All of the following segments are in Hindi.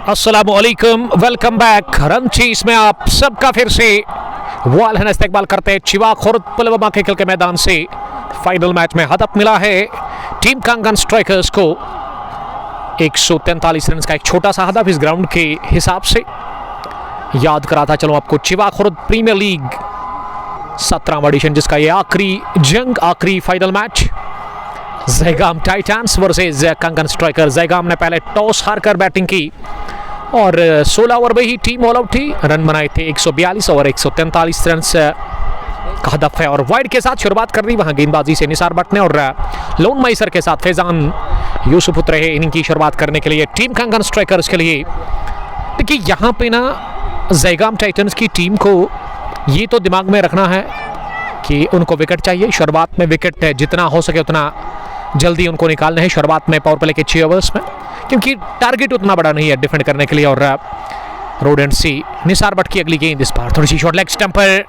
अस्सलामुअलैकुम, वेलकम बैक। रन चीज में आप सबका फिर से वालहन इस्तेकबाल करते हैं। चिवा खुर्द पुलवामा के खेल के मैदान से फाइनल मैच में हदफ मिला है टीम कंगन स्ट्राइकर्स को 143 रन का एक छोटा सा हदफ इस ग्राउंड के हिसाब से। याद कराता चलो आपको, चिवा खुर्द प्रीमियर लीग 17वां एडिशन, जिसका ये आखिरी जंग, आखिरी फाइनल मैच ज़ैगाम टाइटंस वर्सेस कंगन स्ट्राइकर। ज़ैगाम ने पहले टॉस हारकर बैटिंग की और 16 ओवर में ही टीम ऑल आउट थी। रन बनाए थे 142 और 143 रन का हदफ है। और वाइड के साथ शुरुआत कर दी वहां गेंदबाजी से निसार भट्ट ने और लोन माइसर के साथ फैजान यूसुफ उतरे हैं इनिंग की शुरुआत करने के लिए टीम कंगन स्ट्राइकर्स के लिए। देखिए यहाँ पे ना ज़ैगाम टाइटंस की टीम को ये तो दिमाग में रखना है कि उनको विकेट चाहिए। शुरुआत में विकेट जितना हो सके उतना जल्दी उनको निकालना है शुरुआत में पावर प्ले के 6 ओवर्स में, क्योंकि टारगेट उतना बड़ा नहीं है डिफेंड करने के लिए। और रोड एंड सी निसार भट्ट की अगली गेंद, इस बार थोड़ी सी शॉर्ट लेग स्टंप पर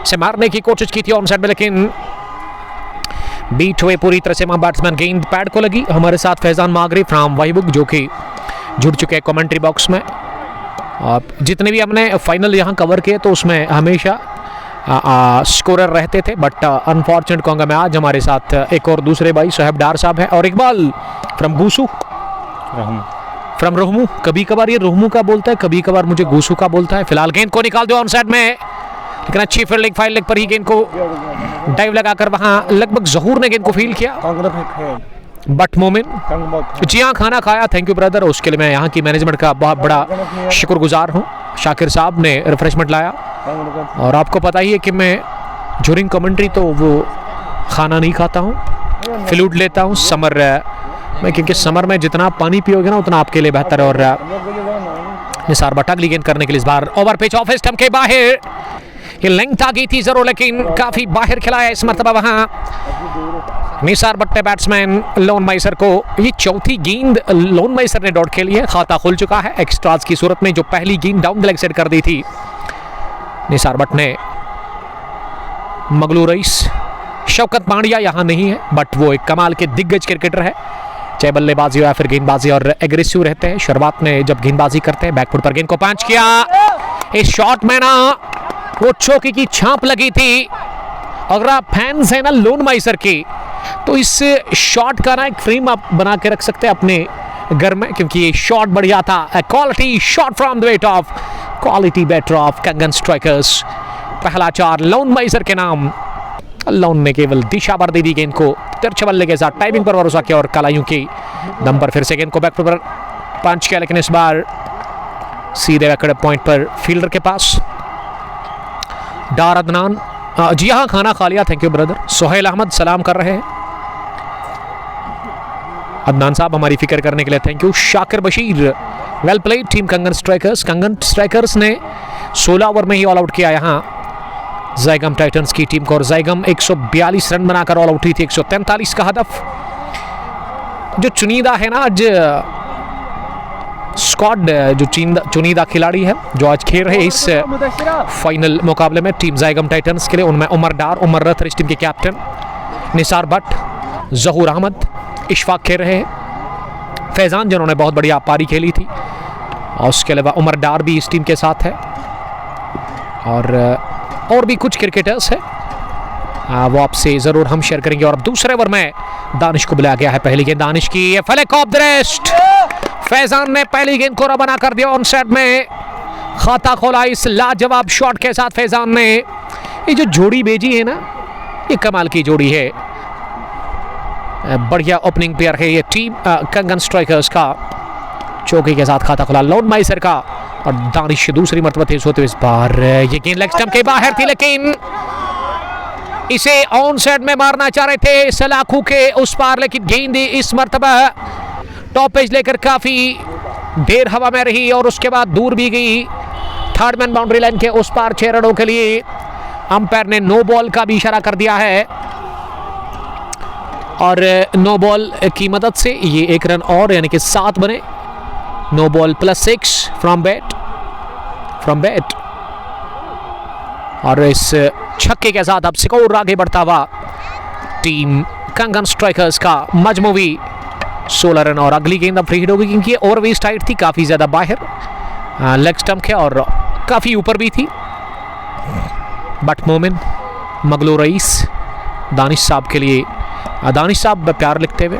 से मारने की कोशिश की थी ऑन साइड में, लेकिन बीट हुए पूरी तरह से बैट्समैन। गेंद पैड को लगी। हमारे साथ फैजान मागरी फ्रॉम वाईबुक जो कि जुड़ चुके हैं कमेंट्री बॉक्स में। जितने भी हमने फाइनल यहाँ कवर किए तो उसमें हमेशा स्कोरर रहते थे, बट अनफॉर्चुनेट कहूँगा मैं, आज हमारे साथ एक और दूसरे भाई सोहेब डार साहब हैं और इकबाल फ्रॉम गूसू फ्रॉम रोहमू। कभी कभार ये रोहमू का बोलता है, कभी कभार मुझे गूसू का बोलता है। फिलहाल गेंद को निकाल दो ऑन साइड में, लेकिन अच्छी फील्डिंग, फाइल लेग पर ही गेंद को डाइव लगाकर वहां लगभग जहूर ने गेंद को फील किया। बट मोमिन जी हाँ, खाना खाया, थैंक यू ब्रदर। उसके लिए मैं यहाँ की मैनेजमेंट का बहुत बड़ा शुक्रगुजार हूँ। शाकिर साहब ने रिफ्रेशमेंट लाया और आपको पता ही है कि मैं ड्यूरिंग कमेंट्री तो वो खाना नहीं खाता हूँ, फ्लूइड लेता हूँ समर में, क्योंकि समर में जितना पानी पियोगे ना उतना आपके लिए बेहतर है। और निसार भट्ट अगली गेंद करने के लिए इस बार ओवर पिच ऑफ स्टंप के बाहर। ये लेंथ आ गई थी जरूर, लेकिन काफी बाहर खिलाया इस मरतबा वहां निसार भट्ट ने बैट्समैन लोन माइसर को। ये चौथी गेंद लोन माइसर ने डॉट खेली है, खाता खुल चुका है एक्स्ट्राज की सूरत में। जो पहली गेंद डाउन द लेग सेट कर दी थी निसार भट्ट ने। मगलू रईस, शौकत पांड्या यहाँ नहीं है, बट वो एक कमाल के दिग्गज क्रिकेटर है, चाहे बल्लेबाजी हो या फिर गेंदबाजी, और एग्रेसिव रहते हैं शुरुआत में जब गेंदबाजी करते हैं। बैकफुट पर गेंद को पंच किया। इस शॉट में ना वो चौकी की छाप लगी थी। अगर आप फैंस हैं ना लोन माइसर के, तो इस शॉट का ना एक फ्रेम आप बना के रख सकते हैं अपने घर में, क्योंकि ये शॉट बढ़िया था। Quality shot from the weight of quality batter of Kangan Strikers. पहला 4 लोन माइसर के नाम। लोन ने केवल दिशा भर दे दी गेंद को, तिरछे बल्ले के साथ टाइमिंग पर भरोसा किया और कलाइयों के दम पर फिर से गेंद को बैकफुट पर पंच किया, लेकिन इस बार सीधे बैकड पॉइंट पर फील्डर के पास। डार अदनान, जी हाँ खाना खा लिया, thank you brother. Sohail Ahmed सलाम कर रहे हैं। अदनान साहब हमारी फिक्र करने के लिए thank you. Shakir Bashir, well played team कंगन स्ट्राइकर्स। कंगन स्ट्राइकर्स ने 16 ओवर में ही ऑल आउट किया यहाँ ज़ैगाम टाइटंस की टीम को, और ज़ैगाम 142 रन बनाकर ऑल आउट हुई थी। 143 का हदफ। जो चुनीदा है ना आज स्क्वाड, जो चुनीदा खिलाड़ी है जो आज खेल रहे इस फाइनल मुकाबले में टीम ज़ैगाम टाइटंस के लिए, उनमें उमर डार, उमर रथ इस टीम के कैप्टन, निसार भट्ट, जहूर अहमद, इशफाक खेल रहे हैं, फैजान जिन्होंने बहुत बढ़िया पारी खेली थी, और उसके अलावा उमर डार भी इस टीम के साथ है, और भी कुछ क्रिकेटर्स हैं वो आपसे ज़रूर हम शेयर करेंगे। और अब दूसरे ओवर में दानिश को बुलाया गया है। पहली गेंद दानिश की, flick of the rest. Faizan ने पहली गेंद को रवाना कर दिया ऑन साइड में, खाता खोला इस लाजवाब शॉट के साथ फैजान ने। ये जो जोड़ी भेजी है ना, ये कमाल की जोड़ी है, बढ़िया ओपनिंग पेयर है ये टीम कंगन स्ट्राइकर्स का। चौकी के साथ खाता खोला लोन माइसर का, और दानिश दूसरी मरतबा तेज होते हुए इस बार ये गेंद लेग स्टंप के बाहर थी, लेकिन इसे ऑन साइड में मारना चाह रहे थे सलाखू के उस पार, लेकिन गेंद इस मरतबा टॉप एज लेकर काफी देर हवा में रही और उसके बाद दूर भी गई। थर्ड मैन बाउंड्री लाइन के उस पार 6 रनों के लिए अंपायर ने नो बॉल का भी इशारा कर दिया है, और नो बॉल की मदद से ये 1 रन और, यानी कि 7 बने। नो बॉल +6 फ्रॉम बैट, और इस छक्के के साथ अब स्कोर आगे बढ़ता हुआ टीम कंगन स्ट्राइकर्स का। मजमूवी 16 रन और अगली गेंद अब फ्री हिट होगी क्योंकि ओवर वेस्ट टाइट थी, काफ़ी ज़्यादा बाहर लेग स्टंप है और काफ़ी ऊपर भी थी। बट मोमिन, मगलो रईस, दानिश साहब के लिए, दानिश साहब प्यार लिखते हुए,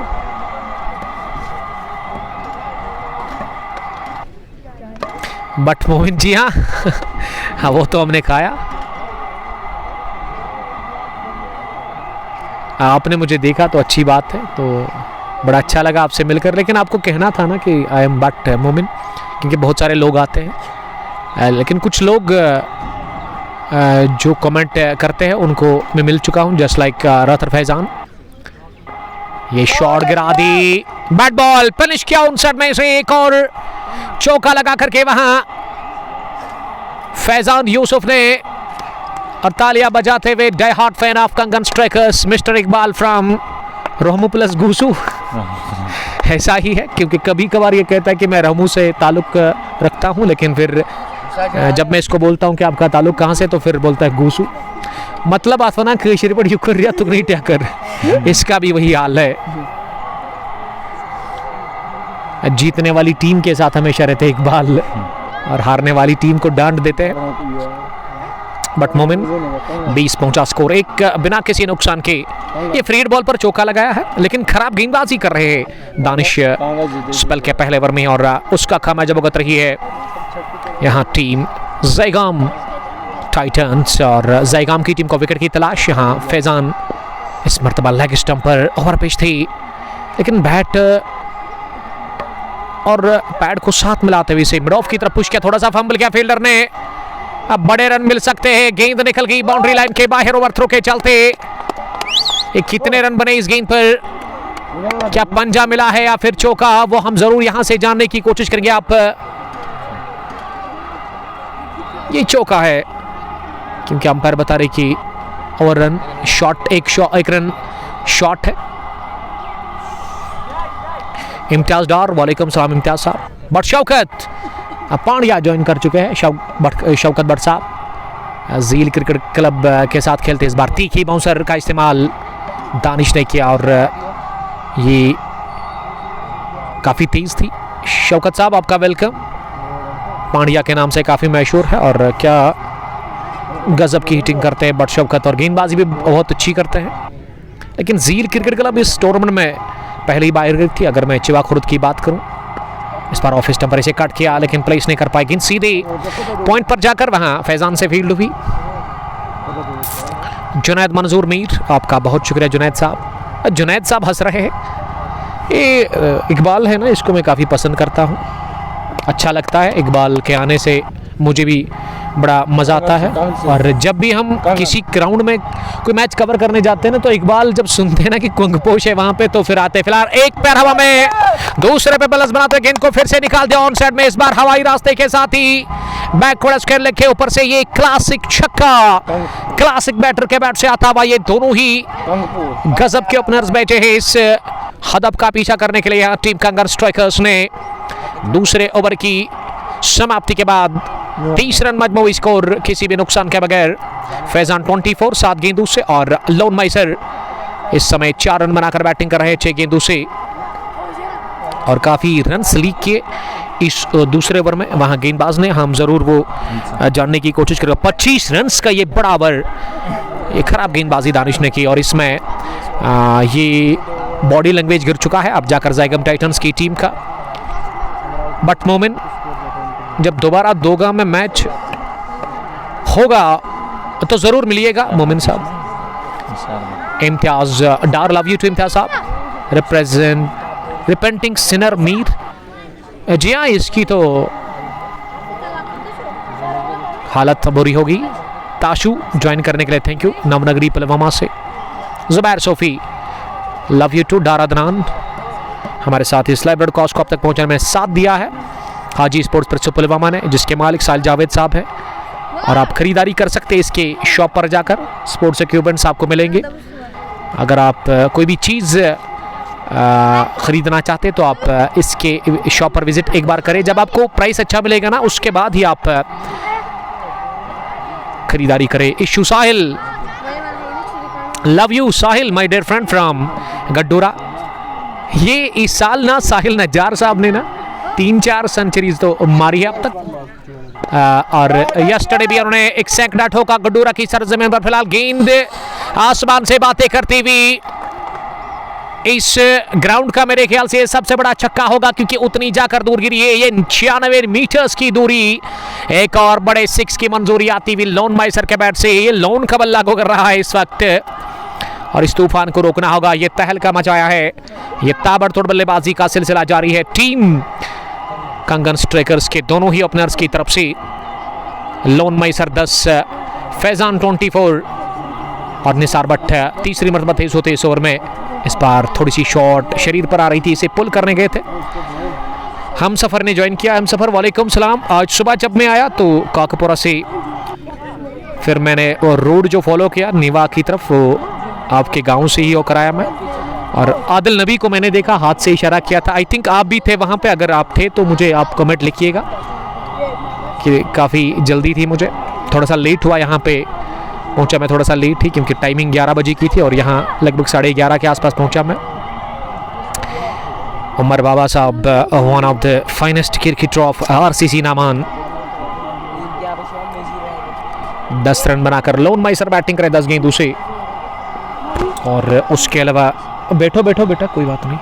बट मोमिन जी हाँ हाँ वो तो हमने खाया। आपने मुझे देखा तो अच्छी बात है, तो बड़ा अच्छा लगा आपसे मिलकर। लेकिन आपको कहना था ना कि आई एम बट मोमिन, क्योंकि बहुत सारे लोग आते हैं, लेकिन कुछ लोग जो कमेंट करते हैं उनको मैं मिल चुका हूं, जस्ट लाइक रतर फैजान। ये शॉट गिरा दी, बैट बॉल फिनिश किया 59 में से, एक और चौका लगा करके वहां फैजान यूसुफ ने, और तालियां बजाते हुए die hard fan of Kangan strikers mister Iqbal from Rohmu plus Goosu. ऐसा ही है, क्योंकि कभी कभार ये कहता है कि मैं रोहमू से ताल्लुक रखता हूं, लेकिन फिर जब मैं इसको बोलता हूं कि आपका ताल्लुक कहां से, तो फिर बोलता है गूसू। मतलब आसना केशरी पर युक्रिया तुक नहीं टैकर, इसका भी वही हाल है। जीतने वाली टीम के साथ हमेशा रहते इकबाल, और हारने वाली टीम को डांट देते हैं। बट मोमिन 20 पहुंचा स्कोर, एक बिना किसी नुकसान के ये फ्री हिट बॉल पर चौका लगाया है, लेकिन खराब गेंदबाजी कर रहे हैं दानिश स्पेल के पहले ओवर में, और उसका खामियाजा भुगत रही है यहाँ टीम ज़ैगाम टाइटंस। और ज़ैगाम की टीम को विकेट की तलाश। यहाँ फैजान इस मरतबा लेग स्टंप पर ओवर पिच थी, लेकिन बैट और पैड को साथ मिलाते हुए इसे मिड ऑफ की तरफ पुश किया, थोड़ा सा फंबल किया फील्डर ने। अब बड़े रन मिल सकते हैं, गेंद निकल गई बाउंड्री लाइन के बाहर ओवरथ्रो के चलते। कितने रन बने इस गेंद पर, क्या पंजा मिला है या फिर चौका, वो हम जरूर यहां से जानने की कोशिश करेंगे। आप ये चौका है, क्योंकि अंपायर बता रहे कि ओवर रन शॉट, एक रन शॉट है। इम्तियाज डार, वालेकुम सलाम इम्तियाज साहब। बट शौकत पांड्या ज्वाइन कर चुके हैं, शौकत भट्ट साहब झील क्रिकेट क्लब के साथ खेलते। इस बार तीखी बाउंसर का इस्तेमाल दानिश ने किया और ये काफ़ी तेज थी। शौकत साहब आपका वेलकम, पांड्या के नाम से काफ़ी मशहूर है और क्या गजब की हिटिंग करते हैं बट शौकत, और गेंदबाजी भी बहुत अच्छी करते हैं। लेकिन झील क्रिकेट क्लब इस टूर्नामेंट में पहले ही बाहर गई थी। अगर मैं चिवा खुर्द की बात करूं, इस बार ऑफ स्टंप पर इसे कट किया, लेकिन प्लेस नहीं कर पाई गेंद, सीधे पॉइंट पर जाकर वहां फैजान से फील्ड हुई। जुनैद मंजूर मीर, आपका बहुत शुक्रिया जुनैद साहब। जुनैद साहब हंस रहे हैं। ये इकबाल है ना, इसको मैं काफ़ी पसंद करता हूँ, अच्छा लगता है। इकबाल के आने से मुझे भी बड़ा मज़ा आता है, और जब भी हम किसी ग्राउंड में कोई मैच कवर करने जाते हैं ना, तो इकबाल जब सुनते हैं ना कि कुंगपोश है वहाँ पे, तो फिर आते हैं। फिलहाल एक पैर हवा में, दूसरे पे बल्लेबाज बनाते गेंद को फिर से निकाल दिया ऑन साइड में, इस बार हवाई रास्ते के साथ ही बैकवर्ड स्क्वायर लेग के ऊपर से ये क्लासिक छक्का, क्लासिक बैटर के बैट से आता हुआ। ये दोनों ही गजब के ओपनर्स बैठे हैं इस हदफ का पीछा करने के लिए। यहाँ टीम कंगन स्ट्राइकर्स ने दूसरे ओवर की समाप्ति के बाद 30 रन मजमूई स्कोर किसी भी नुकसान के बगैर। फैजान 24 7 गेंदों से, और लोन माइसर इस समय 4 रन बनाकर बैटिंग कर रहे हैं 6 गेंदों से, और काफ़ी रन्स लीक किए इस दूसरे ओवर में वहाँ गेंदबाज ने। हम ज़रूर वो जानने की कोशिश करेंगे। 25 रन का ये बड़ा ओवर, ये खराब गेंदबाजी दानिश ने की, और इसमें ये बॉडी लैंग्वेज गिर चुका है अब जाकर ज़ैगम टाइटंस की टीम का। बट मोमिन, जब दोबारा दोगा में मैच होगा तो ज़रूर मिलिएगा मोमिन साहब। इम्तियाज डार, लव यू टू इम्तियाज साहब। रिपेंटिंग सिनर मीर, जी हाँ, इसकी तो हालत बुरी होगी। ताशु ज्वाइन करने के लिए थैंक यू, नवनगरी पुलवामा से। Zubair Sofi, love you too. Dar Adnan हमारे साथ इस लाइव ब्रॉडकास्ट को अब तक पहुंचने में साथ दिया है हाजी स्पोर्ट्स पर पुलवामा ने, जिसके मालिक साहिल जावेद साहब हैं, और आप खरीदारी कर सकते हैं इसके शॉप पर जाकर। स्पोर्ट्स इक्विपमेंट्स आपको मिलेंगे। अगर आप कोई भी चीज़ ख़रीदना चाहते तो आप इसके शॉप पर विजिट एक बार करें। जब आपको प्राइस अच्छा मिलेगा ना, उसके बाद ही आप खरीदारी करें। Ishu Sahil, love you Sahil, my dear friend from Gaddora. ये इस साल ना साहिल नज्जार साहब ने ना 3-4 सेंचुरीज तो मारी है अब तक। और यस्टरडे भी उन्होंने एक सैकड़ा ठोका। गडूरा की सरजमीन पर फिलहाल गेंद आसमान से बातें करती हुई। इस ग्राउंड का मेरे ख्याल से सबसे बड़ा छक्का होगा, क्योंकि उतनी जाकर दूर गिरी है। ये 96 मीटर्स की दूरी, एक और बड़े 6 की मंजूरी आती हुई लोन माइसर के बैट से। ये लोन का बल्ला को कर रहा है इस वक्त, और इस तूफान को रोकना होगा। ये तहलका मचाया है, ये ताबड़तोड़ बल्लेबाजी का सिलसिला जारी है टीम कंगन स्ट्राइकर्स के दोनों ही ओपनर्स की तरफ से। लोन माइसर 10, फैजान 24 और निसार भट्ट तीसरी मरतबा तेज होते इस ओवर में। इस बार थोड़ी सी शॉट शरीर पर आ रही थी, इसे पुल करने गए थे। हम सफ़र ने ज्वाइन किया। हम सफ़र वालेकुम सलाम। आज सुबह जब मैं आया तो काकपुरा से फिर मैंने वो रोड जो फॉलो किया नीवा की तरफ, वो आपके गांव से ही हो कराया मैं। और आदिल नबी को मैंने देखा, हाथ से इशारा किया था। आई थिंक आप भी थे वहाँ पे। अगर आप थे तो मुझे आप कमेंट लिखिएगा कि काफ़ी जल्दी थी, मुझे थोड़ा सा लेट हुआ यहाँ पे पहुंचा। मैं थोड़ा सा लेट ही, क्योंकि टाइमिंग 11 बजे की थी और यहाँ लगभग 11:30 के आसपास पहुंचा मैं। उमर बाबा साहब, one of the finest cricketer of RCC Naaman, 10 run बनाकर लोन माइसर बैटिंग करे 10 गेंदों से। और उसके अलावा बैठो बैठो बेटा, कोई बात नहीं,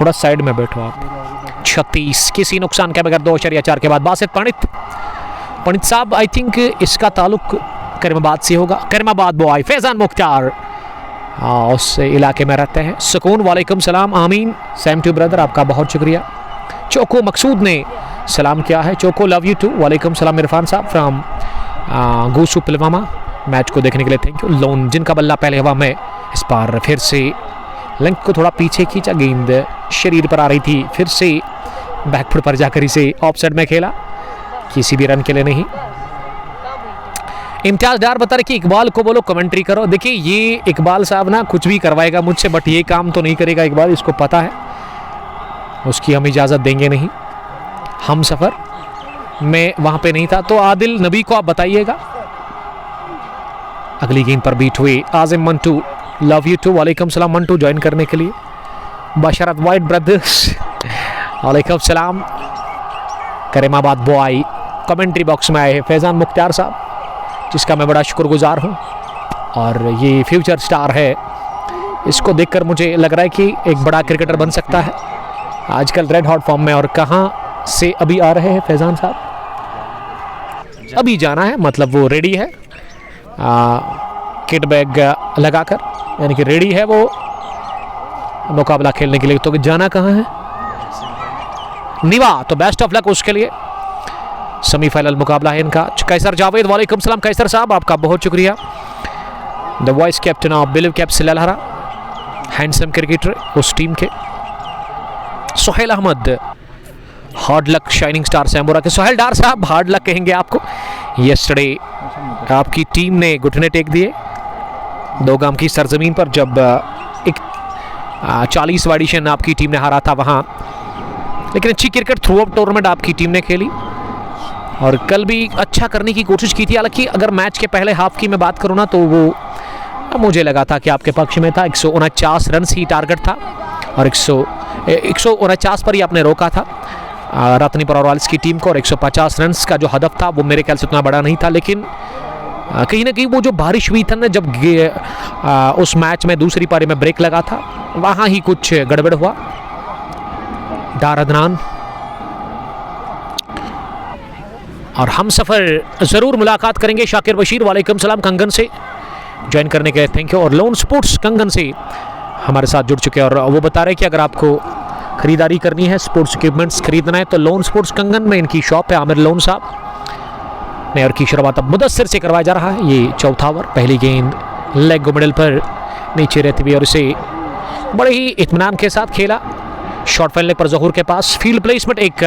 थोड़ा साइड में बैठो आप। 36 किसी नुकसान के बगैर 2.4 के बाद बासित पंडित साहब, आई थिंक इसका ताल्लुक करीमाबाद से होगा। करीमाबाद बॉय फैजान मुख्तार उस इलाके में रहते हैं। सुकून वालेकुम सलाम, आमीन, सेम टू ब्रदर, आपका बहुत शुक्रिया। चोको मकसूद ने सलाम किया है। चोको लव यू टू, वालेकुम सलाम इरफान साहब फ्राम गोसू पुलवामा। मैच को देखने के लिए थैंक यू। लोन जिनका बल्ला पहले हवा में, इस बार फिर से लंक को थोड़ा पीछे खींचा, गेंद शरीर पर आ रही थी, फिर से बैकफुट पर जाकर इसे ऑफ साइड में खेला, किसी भी रन के लिए नहीं। इम्तियाज डार बता रहे कि इकबाल को बोलो कमेंट्री करो। देखिए ये इकबाल साहब ना कुछ भी करवाएगा मुझसे, बट ये काम तो नहीं करेगा इकबाल, इसको पता है, उसकी हम इजाज़त देंगे नहीं। हम सफ़र में वहाँ पे नहीं था, तो आदिल नबी को आप बताइएगा। अगली गेंद पर बीट हुई आजिम मंटू, लव यू टू, वालेकुम सलाम मंटू ज्वाइन करने के लिए। बशरत वाइट ब्रदर्स, वालेकुम सलाम। करीमाबाद बॉय कमेंट्री बॉक्स में आए हैं फैजान मुख्तार साहब, जिसका मैं बड़ा शुक्रगुजार हूँ। और ये फ्यूचर स्टार है, इसको देखकर मुझे लग रहा है कि एक बड़ा क्रिकेटर बन सकता है। आजकल रेड हॉट फॉर्म में। और कहाँ से अभी आ रहे हैं फैजान साहब? अभी जाना है, मतलब वो रेडी है किट बैग लगाकर, यानी कि रेडी है वो मुकाबला खेलने के लिए। तो जाना कहाँ है? निवा। तो बेस्ट ऑफ लक उसके लिए, सेमीफाइनल मुकाबला है इनका। कैसर जावेद, वालेकुम सलाम कैसर साहब, आपका बहुत शुक्रिया। The vice captain of believe caps Lalhara, handsome cricketer उस टीम के। Sohail Ahmad, hard luck shining star Sambora के। सोहेल डार साहब हार्ड लक कहेंगे आपको। यस्टरडे आपकी टीम ने घुटने टेक दिए दोगाम की सरजमीन पर, जब एक 40 एडिशन आपकी टीम ने हारा था वहाँ। लेकिन अच्छी क्रिकेट थ्रू आउट टूर्नामेंट आपकी टीम ने खेली और कल भी अच्छा करने की कोशिश की थी। हालांकि अगर मैच के पहले हाफ की मैं बात करूँ ना, तो वो मुझे लगा था कि आपके पक्ष में था। 149 रन ही टारगेट था और 149 पर ही आपने रोका था रत्नीपुर रॉयल्स की टीम को। और 150 रन का जो हदफ था वो मेरे ख्याल से उतना बड़ा नहीं था। लेकिन कहीं ना कहीं वो जो बारिश हुई था ना, जब उस मैच में दूसरी पारी में ब्रेक लगा था, वहाँ ही कुछ गड़बड़ हुआ। डार अदनान और हम सफ़र ज़रूर मुलाकात करेंगे। शाकिर बशीर, वालेकुम सलाम कंगन से ज्वाइन करने के लिए थैंक यू। और लोन स्पोर्ट्स कंगन से हमारे साथ जुड़ चुके हैं और वो बता रहे हैं कि अगर आपको ख़रीदारी करनी है, स्पोर्ट्स इक्विपमेंट्स खरीदना है, तो लोन स्पोर्ट्स कंगन में इनकी शॉप है। आमिर लोन साहब ने, और की शुरुआत अब मुदस्सिर से करवाया जा रहा है। ये चौथा ओवर, पहली गेंद लेग मिडल पर नीचे रहती हुई और इसे बड़े ही इत्मीनान के साथ खेला। शॉर्ट फील्ड लेग पर जहूर के पास, फील्ड प्लेसमेंट एक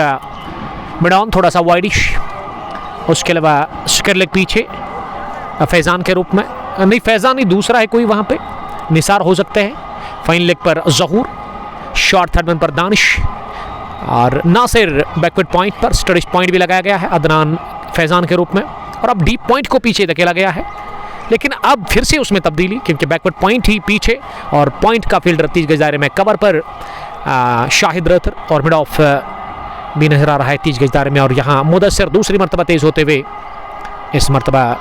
मिड ऑन थोड़ा सा वाइडिश। उसके अलावा स्क्वायर लेग पीछे फैज़ान के रूप में, नहीं फैज़ान ही दूसरा है कोई वहाँ पे, निसार हो सकते हैं। फाइन लेग पर जहूर, शॉर्ट थर्ड मैन पर दानिश और नासिर बैकवर्ड पॉइंट पर स्टडिश पॉइंट भी लगाया गया है अदनान फैज़ान के रूप में। और अब डीप पॉइंट को पीछे धकेला गया है लेकिन अब फिर से उसमें तब्दीली, क्योंकि बैकवर्ड पॉइंट ही पीछे और पॉइंट का फील्डर 30 गज दायरे में कवर पर शाहिद रथर और मिड ऑफ भी नजर आ रहा है 30 गज दायरे में। और यहाँ मुदस्सिर दूसरी मरतबा तेज होते हुए, इस मरतबा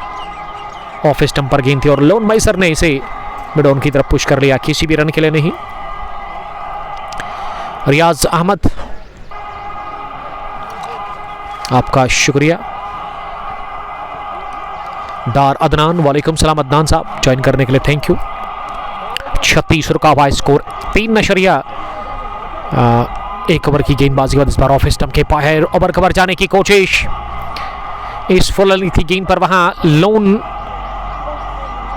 ऑफ स्टंप पर गेंद थी और लोन मैसर ने इसे मिड ऑन की तरफ पुश कर लिया, किसी भी रन के लिए नहीं। रियाज अहमद, आपका शुक्रिया। डार अदनान, वालेकुम सलाम अदनान साहब, ज्वाइन करने के लिए थैंक यू। 36 रुका हुआ स्कोर, 3.1 ओवर की गेंदबाजी के बाद इस बार ऑफ स्टंप के बाहर ओवर कवर जाने की कोशिश। इस फुल थी गेंद पर, वहां लोन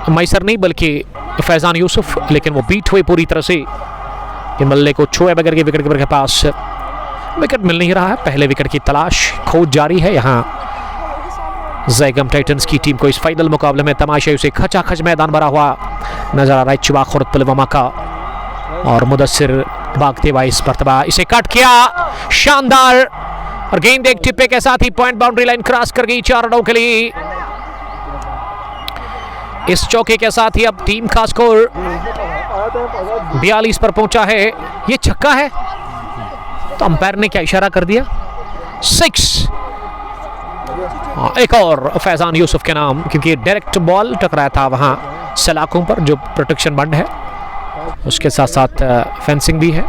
मैसर नहीं बल्कि फैजान यूसुफ, लेकिन वो बीट हुए पूरी तरह से। मल्ले को छुए बगैर के विकेट कीपर के पास विकेट मिल नहीं रहा है। पहले विकेट की तलाश, खोज जारी है। यहाँ ज़ैगम टाइटंस की टीम को इस फाइनल मुकाबले में तमाशाई से खचाखच मैदान भरा हुआ नजर आ रहा है। चिवा खुर्द पुलवामा का, और मुदस्सिर भागते हुए इस मरतबा इसे कट किया, शानदार। और गेंद एक टिप्पे के साथ ही पॉइंट बाउंड्री लाइन क्रॉस कर गई 4 रनों के लिए। इस चौके के साथ ही अब टीम का स्कोर 42 पर पहुंचा है। ये छक्का है, तो अंपायर ने क्या इशारा कर दिया? 6। एक और फैजान यूसुफ के नाम, क्योंकि डायरेक्ट बॉल टकराया था वहां सलाखों पर, जो प्रोटेक्शन बंड है, उसके साथ साथ फेंसिंग भी है,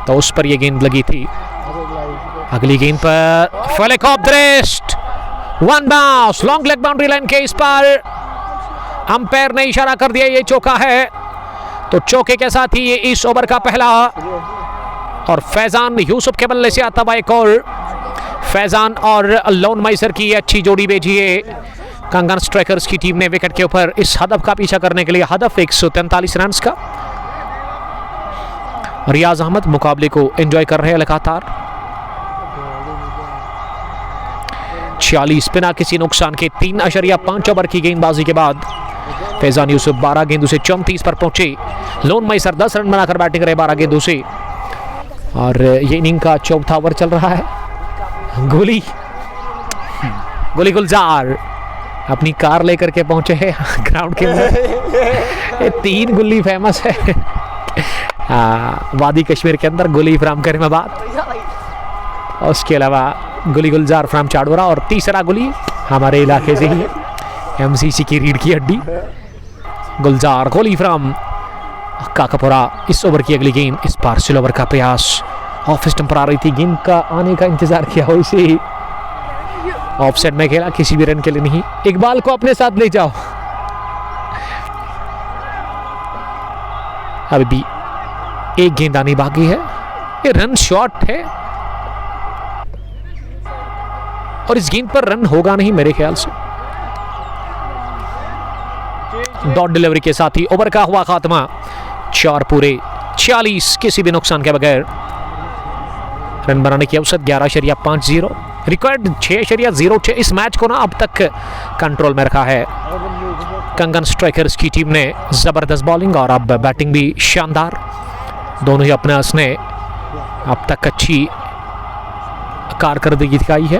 तो उस पर यह गेंद लगी थी। अगली गेंद पर flick of the wrist, 1 bounce, long leg boundary line के इस पर अंपायर ने इशारा कर दिया ये चौका है। तो चौके के साथ ही ये इस ओवर का पहला, और फैजान यूसुफ के बल्ले से आता हुआ एक और। फैजान और लोन मैसर की अच्छी जोड़ी भेजी है कंगन स्ट्राइकर्स की टीम ने विकेट के ऊपर इस हदफ का पीछा करने के लिए। हदफ 143 रन का। रियाज अहमद मुकाबले को एंजॉय कर रहे हैं लगातार। 46 बिना किसी नुकसान के 3.5 ओवर की गेंदबाजी के बाद फैजान यूसुफ 12 गेंदों से 34 पर पहुंचे। लोन मैसर 10 रन बनाकर बैटिंग रहे 12 गेंदों से, और ये इनिंग का 4था ओवर चल रहा है। गोली गुलजार अपनी कार लेकर के पहुंचे हैं ग्राउंड के अंदर। ये 3 गुल्ली फेमस है वादी कश्मीर के अंदर, गुली फ्राम करीमाबाद, और उसके अलावा गुली गुलजार फ्राम चाड़ोरा, और तीसरा गुली हमारे इलाके से ही है, MCC की रीढ़ की हड्डी गुलजार, गोली फ्राम काकापुरा। इस ओवर की अगली गेंद, इस बार स्लो ओवर का प्रयास, ऑफ स्टंप पर आ रही थी, गेंद का आने का इंतजार किया हो, इसे ऑफ साइड में खेला, किसी भी रन के लिए नहीं। इकबाल को अपने साथ ले जाओ। अभी भी एक गेंद आनी बाकी है, ये रन शॉट है और इस गेंद पर रन होगा नहीं मेरे ख्याल से। डॉट डिलीवरी के साथ ही ओवर का हुआ खात्मा, 4 पूरे 46 किसी भी नुकसान के बगैर रन बनाने की औसत 11.50, रिकॉर्ड 6.06। इस मैच को ना अब तक कंट्रोल में रखा है कंगन स्ट्राइकर्स की टीम ने। जबरदस्त बॉलिंग और अब बैटिंग भी शानदार, दोनों ही अपने उसने अब तक अच्छी कारकर्दगी दिखाई है,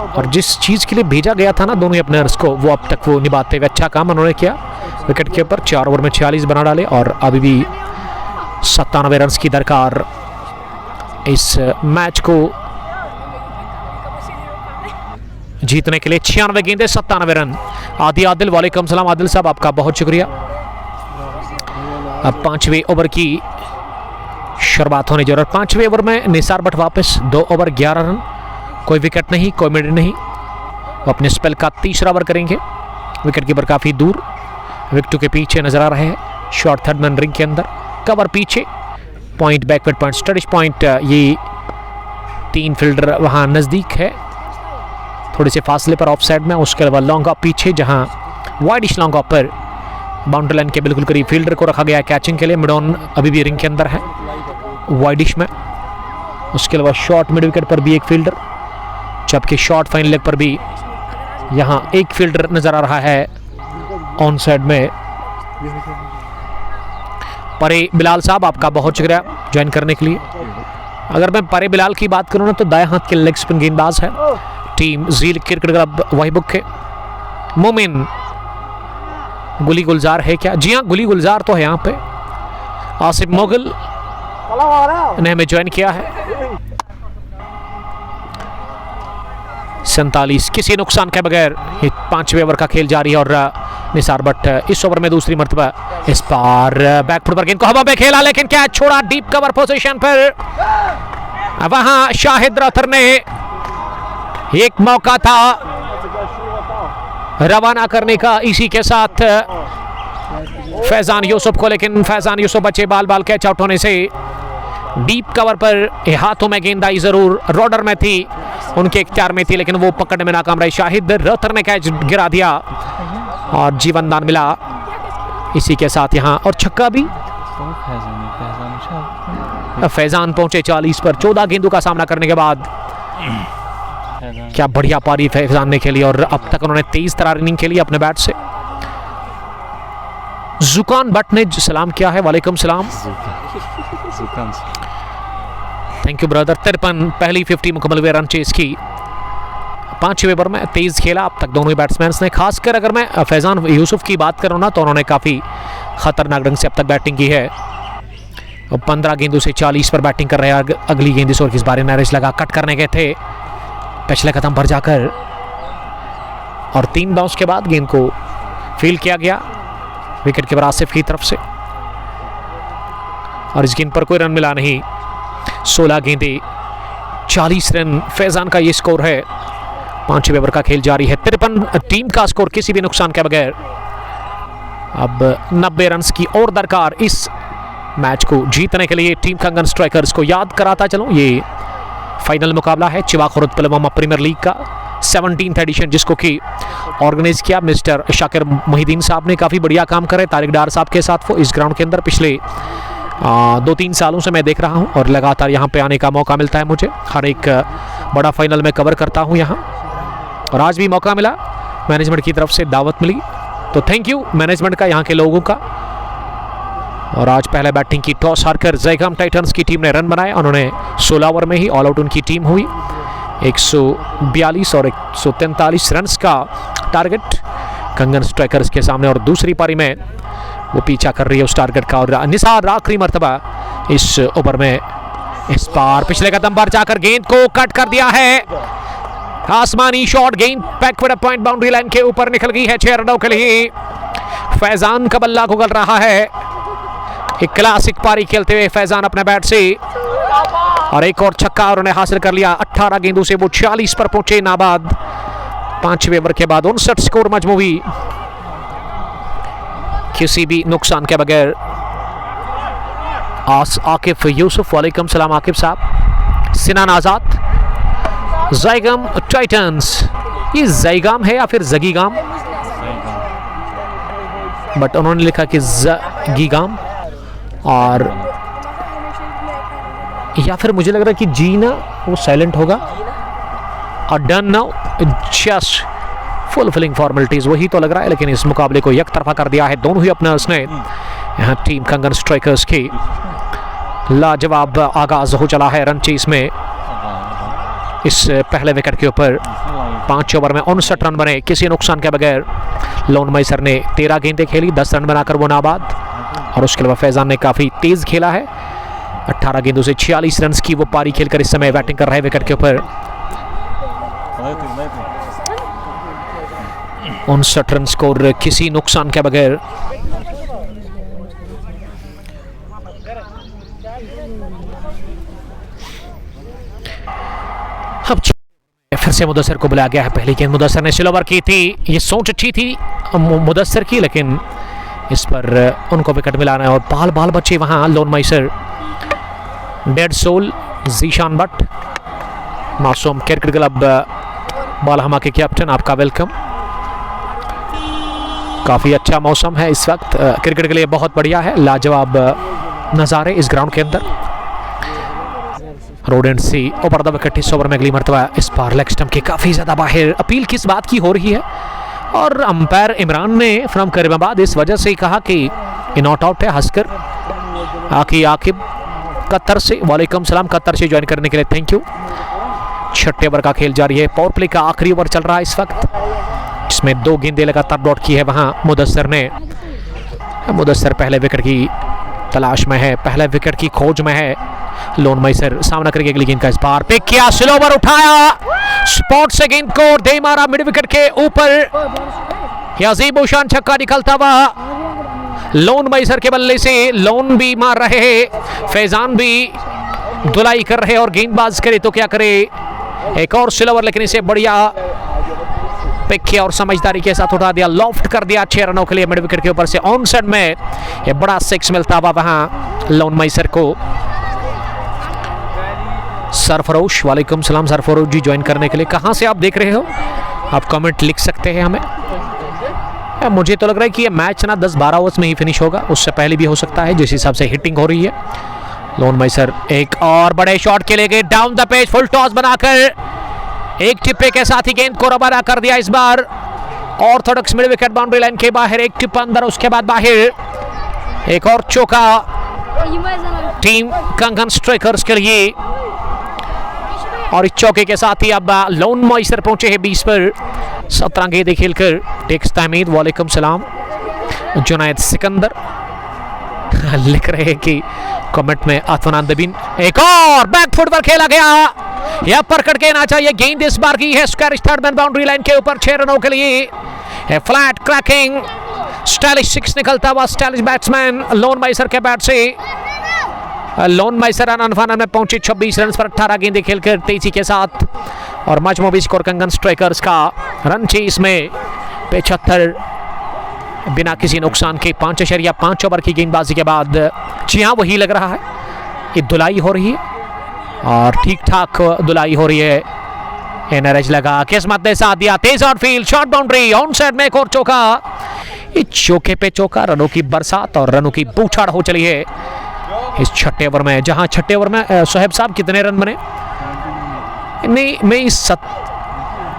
और जिस चीज़ के लिए भेजा गया था ना दोनों ही अपने को, वो अब तक वो निभाते हुए अच्छा काम उन्होंने किया। विकेट के ऊपर 4 ओवर में 46 बना डाले, और अभी भी 97 रन की दरकार इस मैच को जीतने के लिए। 96 गेंदे 97 रन। आदिल, वालेकुम सलाम आदिल साहब, आपका बहुत शुक्रिया। अब 5वें ओवर की शुरुआत होने जा रही है। 5वें ओवर में निसार भट्ट वापस, 2 ओवर 11 रन, कोई विकेट नहीं, कोई मिड नहीं। वो अपने स्पेल का तीसरा ओवर करेंगे। विकेट कीपर काफ़ी दूर, विकेटों के पीछे नजर आ रहे हैं। शॉर्ट थर्ड मैन रिंग के अंदर, कवर पीछे, पॉइंट बैकवर्ड पॉइंट, स्टडिश पॉइंट, ये 3 फील्डर वहाँ नज़दीक है, थोड़े से फासले पर ऑफ साइड में। उसके अलावा लॉन्ग ऑफ पीछे, जहाँ वाइडिश लॉन्ग ऑफ पर बाउंड्री लाइन के बिल्कुल करीब फील्डर को रखा गया है कैचिंग के लिए। मिड ऑन अभी भी रिंग के अंदर है वाइडिश में। उसके अलावा शॉर्ट मिड विकेट पर भी एक फील्डर, जबकि शॉर्ट फाइन लेग पर भी यहाँ एक फील्डर नजर आ रहा है ऑन साइड में। परे बिलाल साहब, आपका बहुत शुक्रिया ज्वाइन करने के लिए। अगर मैं परे बिलाल की बात करूँ ना, तो दाएं हाथ के लेग स्पिन गेंदबाज है टीम झील क्रिकेट क्लब वहीबुक के। मोमिन गुली गुलजार है क्या? जी हाँ, गुली गुलजार तो है यहाँ पे। आसिफ मुगल ने हमें ज्वाइन किया है। 47 किसी नुकसान के बगैर 5वें ओवर का खेल जारी है और निसार भट्ट इस ओवर में दूसरी मर्तबा इस पार बैकफुट पर गेंद को हवा में खेला, लेकिन कैच छोड़ा डीप कवर पोजीशन पर। वहां शाहिद रतर ने एक मौका था रवाना करने का इसी के साथ फैजान यूसुफ को, लेकिन फैजान यूसुफ बचे बाल बाल कैच आउट होने से। डीप कवर पर हाथों में गेंद आई, जरूर रॉडर में थी, उनके इख्तियार में थी, लेकिन वो पकड़ने में नाकाम रहे। शाहिद रतर ने कैच गिरा दिया और जीवन दान मिला इसी के साथ यहाँ, और छक्का भी। फैजान पहुंचे 40 पर 14 गेंदों का सामना करने के बाद। क्या बढ़िया पारी फैजान ने खेली और अब तक उन्होंने 23 तरह रनिंग खेली अपने बैट से। जुकान भट्ट ने सलाम किया है। वालेकुम सलाम, थैंक यू ब्रदर। 53 पहली 50 मुकम्मल हुए, रन चेस की 5वें ओवर में तेज खेला अब तक दोनों ही बैट्समैन ने। खासकर अगर मैं फैजान यूसुफ की बात करूं ना, तो उन्होंने काफ़ी खतरनाक ढंग से अब तक बैटिंग की है। 15 गेंदों से 40 पर बैटिंग कर रहे हैं। अगली गेंद इस ओवर किस बारे में लगा, कट करने गए थे पिछले कदम पर जाकर, और 3 बाउंस के बाद गेंद को फील किया गया विकेट कीपर आसिफ की तरफ से, और इस गेंद पर कोई रन मिला नहीं। 16 गेंदें 40 रन, फैजान का ये स्कोर है। 5वें ओवर का खेल जारी है। 53 टीम का स्कोर किसी भी नुकसान के बगैर। अब 90 रन की और दरकार इस मैच को जीतने के लिए टीम कंगन स्ट्राइकर्स को। याद कराता चलो, ये फाइनल मुकाबला है चिवा खुर्द पुलवामा प्रीमियर लीग का 17th एडिशन, जिसको कि ऑर्गेनाइज किया मिस्टर शाकिर मोहिद्दीन साहब ने। काफ़ी बढ़िया काम करे तारिक डार साहब के साथ वो इस ग्राउंड के अंदर पिछले 2-3 सालों से मैं देख रहा हूं, और लगातार यहां पे आने का मौका मिलता है मुझे। हर एक बड़ा फाइनल में कवर करता हूं यहां, और आज भी मौका मिला, मैनेजमेंट की तरफ से दावत मिली, तो थैंक यू मैनेजमेंट का, यहाँ के लोगों का। और आज पहले बैटिंग की टॉस हारकर जयगाम टाइटंस की टीम ने रन बनाए। उन्होंने 16 ओवर में ही ऑल आउट उनकी टीम हुई। 142 और 143 रन का टारगेट कंगन स्ट्राइकर्स के सामने, और दूसरी पारी में वो पीछा कर रही है उस टारगेट का। और निसार आखिरी मर्तबा इस ओवर में इस पार पिछले कदम पर जाकर गेंद को कट कर दिया है। आसमानी शॉट, गेंद बैकवर्ड पॉइंट बाउंड्री लाइन के ऊपर निकल गई है 6 रनों के लिए। फैजान का बल्ला उगल रहा है। एक क्लासिक पारी खेलते हुए फैजान अपने बैट से, और एक और छक्का उन्होंने हासिल कर लिया। 18 गेंदों से वो 40 पर पहुंचे नाबाद। 5वें ओवर के बाद 59 स्कोर मजमूई किसी भी नुकसान के बगैर। आकिफ यूसुफ, वालेकुम सलाम आकिफ साहब। सिनान आजाद, जयगाम टाइटंस, ये जयगाम है या फिर जगीगाम, बट उन्होंने लिखा कि जगीगाम, और या फिर मुझे लग रहा है कि जी ना वो साइलेंट होगा। और done now, just fulfilling formalities, वही तो लग रहा है, लेकिन इस मुकाबले को एक तरफा कर दिया है दोनों ही अपने उसने। यहाँ टीम कंगन स्ट्राइकर्स की लाजवाब आगाज हो चला है रन चेस में। इस पहले विकेट के ऊपर 5 ओवर में 59 रन बने किसी नुकसान के बगैर। लोन मैसर ने 13 गेंदें खेली, 10 रन बनाकर वो नाबाद, और उसके अलावा फैजान ने काफ़ी तेज़ खेला है। 18 गेंदों से 46 रन की वो पारी खेलकर इस समय बैटिंग कर रहे हैं विकेट के ऊपर। 59 रन स्कोर किसी नुकसान के बगैर। अब फिर से मुदस्सिर को बुलाया गया है। पहली गेंद मुदस्सिर ने स्लो ओवर की थी, ये सोच अच्छी थी मुदस्सिर की, लेकिन इस पर उनको विकेट मिलाना है। और बाल बाल बच्चे वहां लोन मैसर, डेड सोल, जीशान भट्ट, मासूम क्रिकेट क्लब बालहमा के कैप्टन, आपका वेलकम। काफ़ी अच्छा मौसम है इस वक्त क्रिकेट के लिए, बहुत बढ़िया है, लाजवाब नज़ारे इस ग्राउंड के अंदर। Road end see over the wicket इस ओवर में अगली मरतबा इस पार लेग स्टंप के काफ़ी ज़्यादा बाहर। अपील किस बात की हो रही है, और अंपायर इमरान ने फ्रॉम करीमाबाद इस वजह से कहा कि ये नॉट आउट है, हंसकर। आकिब कतर से, वालेकुम सलाम, कतर से ज्वाइन करने के लिए थैंक यू। 6ठे ओवर का खेल जारी है। पावर प्ले का आखिरी ओवर चल रहा है इस वक्त। जिसमें 2 गेंदें लगातार डॉट की है वहां मुदस्सिर ने। मुदस्सिर पहले विकेट की तलाश में है, पहले विकेट की खोज में है। लोन मैसर सामना करके अगली गेंद का इस बार पिक किया, स्लोवर उठाया, स्पॉट से गेंद को दे मारा मिड विकेट के ऊपर। अजीबोशान छक्का निकलता हुआ लोन मैसर के बल्ले से। लोन भी मार रहे हैं, फैजान भी धुलाई कर रहे और गेंदबाज करे तो क्या करे। एक और स्लोवर, लेकिन इसे बढ़िया पिक किया और समझदारी के साथ उठा दिया, लॉफ्ट कर दिया 6 रनों के लिए मिड विकेट के ऊपर से। ऑन साइड में ये बड़ा 6 मिलता हुआ वहां लोन मैसर को। सरफरोश, वालेकुम सलाम सरफरोश जी, ज्वाइन करने के लिए। कहां से आप देख रहे हो, आप कमेंट लिख सकते हैं हमें। मुझे तो लग रहा है कि ये मैच ना 10-12 ओवर्स में ही फिनिश होगा, उससे पहले भी हो सकता है जिस हिसाब से हिटिंग हो रही है। लोन मैसर एक और बड़े शॉट के लिए गए down the page, full toss बनाकर एक टिप्पे के साथ ही गेंद को रवाना कर दिया। इस बार orthodox mid wicket boundary line के बाहर, एक टिप अंदर, उसके बाद बाहर। एक और चौका टीम कंगन स्ट्राइकर्स के लिए। और इस चौके के साथ ही अब लोन मैसर पहुंचे हैं 20 पर 17 गेंदें खेलकर। टेक्स तहमीद, वालेकुम सलाम। जुनैद सिकंदर लिख रहे हैं कि कमेंट में अतनान दबीन। एक और बैक फुट पर खेला गया, यह पर कट के ना चाहिए। गेंद इस बार की है squarish third man boundary line के ऊपर 6 रनों के लिए। फ्लैट क्रैकिंग स्टाइलिश 6 निकलता हुआ स्टाइलिश बैट्समैन लोन मैसर के बैट से। लोन मैसर रन फाइनल में पहुंचे 26 रन पर 18 गेंदें खेलकर तेजी के साथ। और मजमूबी स्कोर कंगन स्ट्राइकर्स का रन चेस में 75 बिना किसी नुकसान के 5.5 ओवर की गेंदबाजी के बाद। जी हाँ, वही लग रहा है, ये धुलाई हो रही है और ठीक ठाक धुलाई हो रही है। एनआरएच लगा, किस्मत ने साथ दिया, तेज outfield shot boundary, on side में एक और चौका। इस चौके पे चौका, रनों की बरसात और रनों की बूछाड़ हो चली है इस छठे ओवर में। जहां छठे ओवर में सोहेब साहब कितने रन बने? नहीं, मैं इस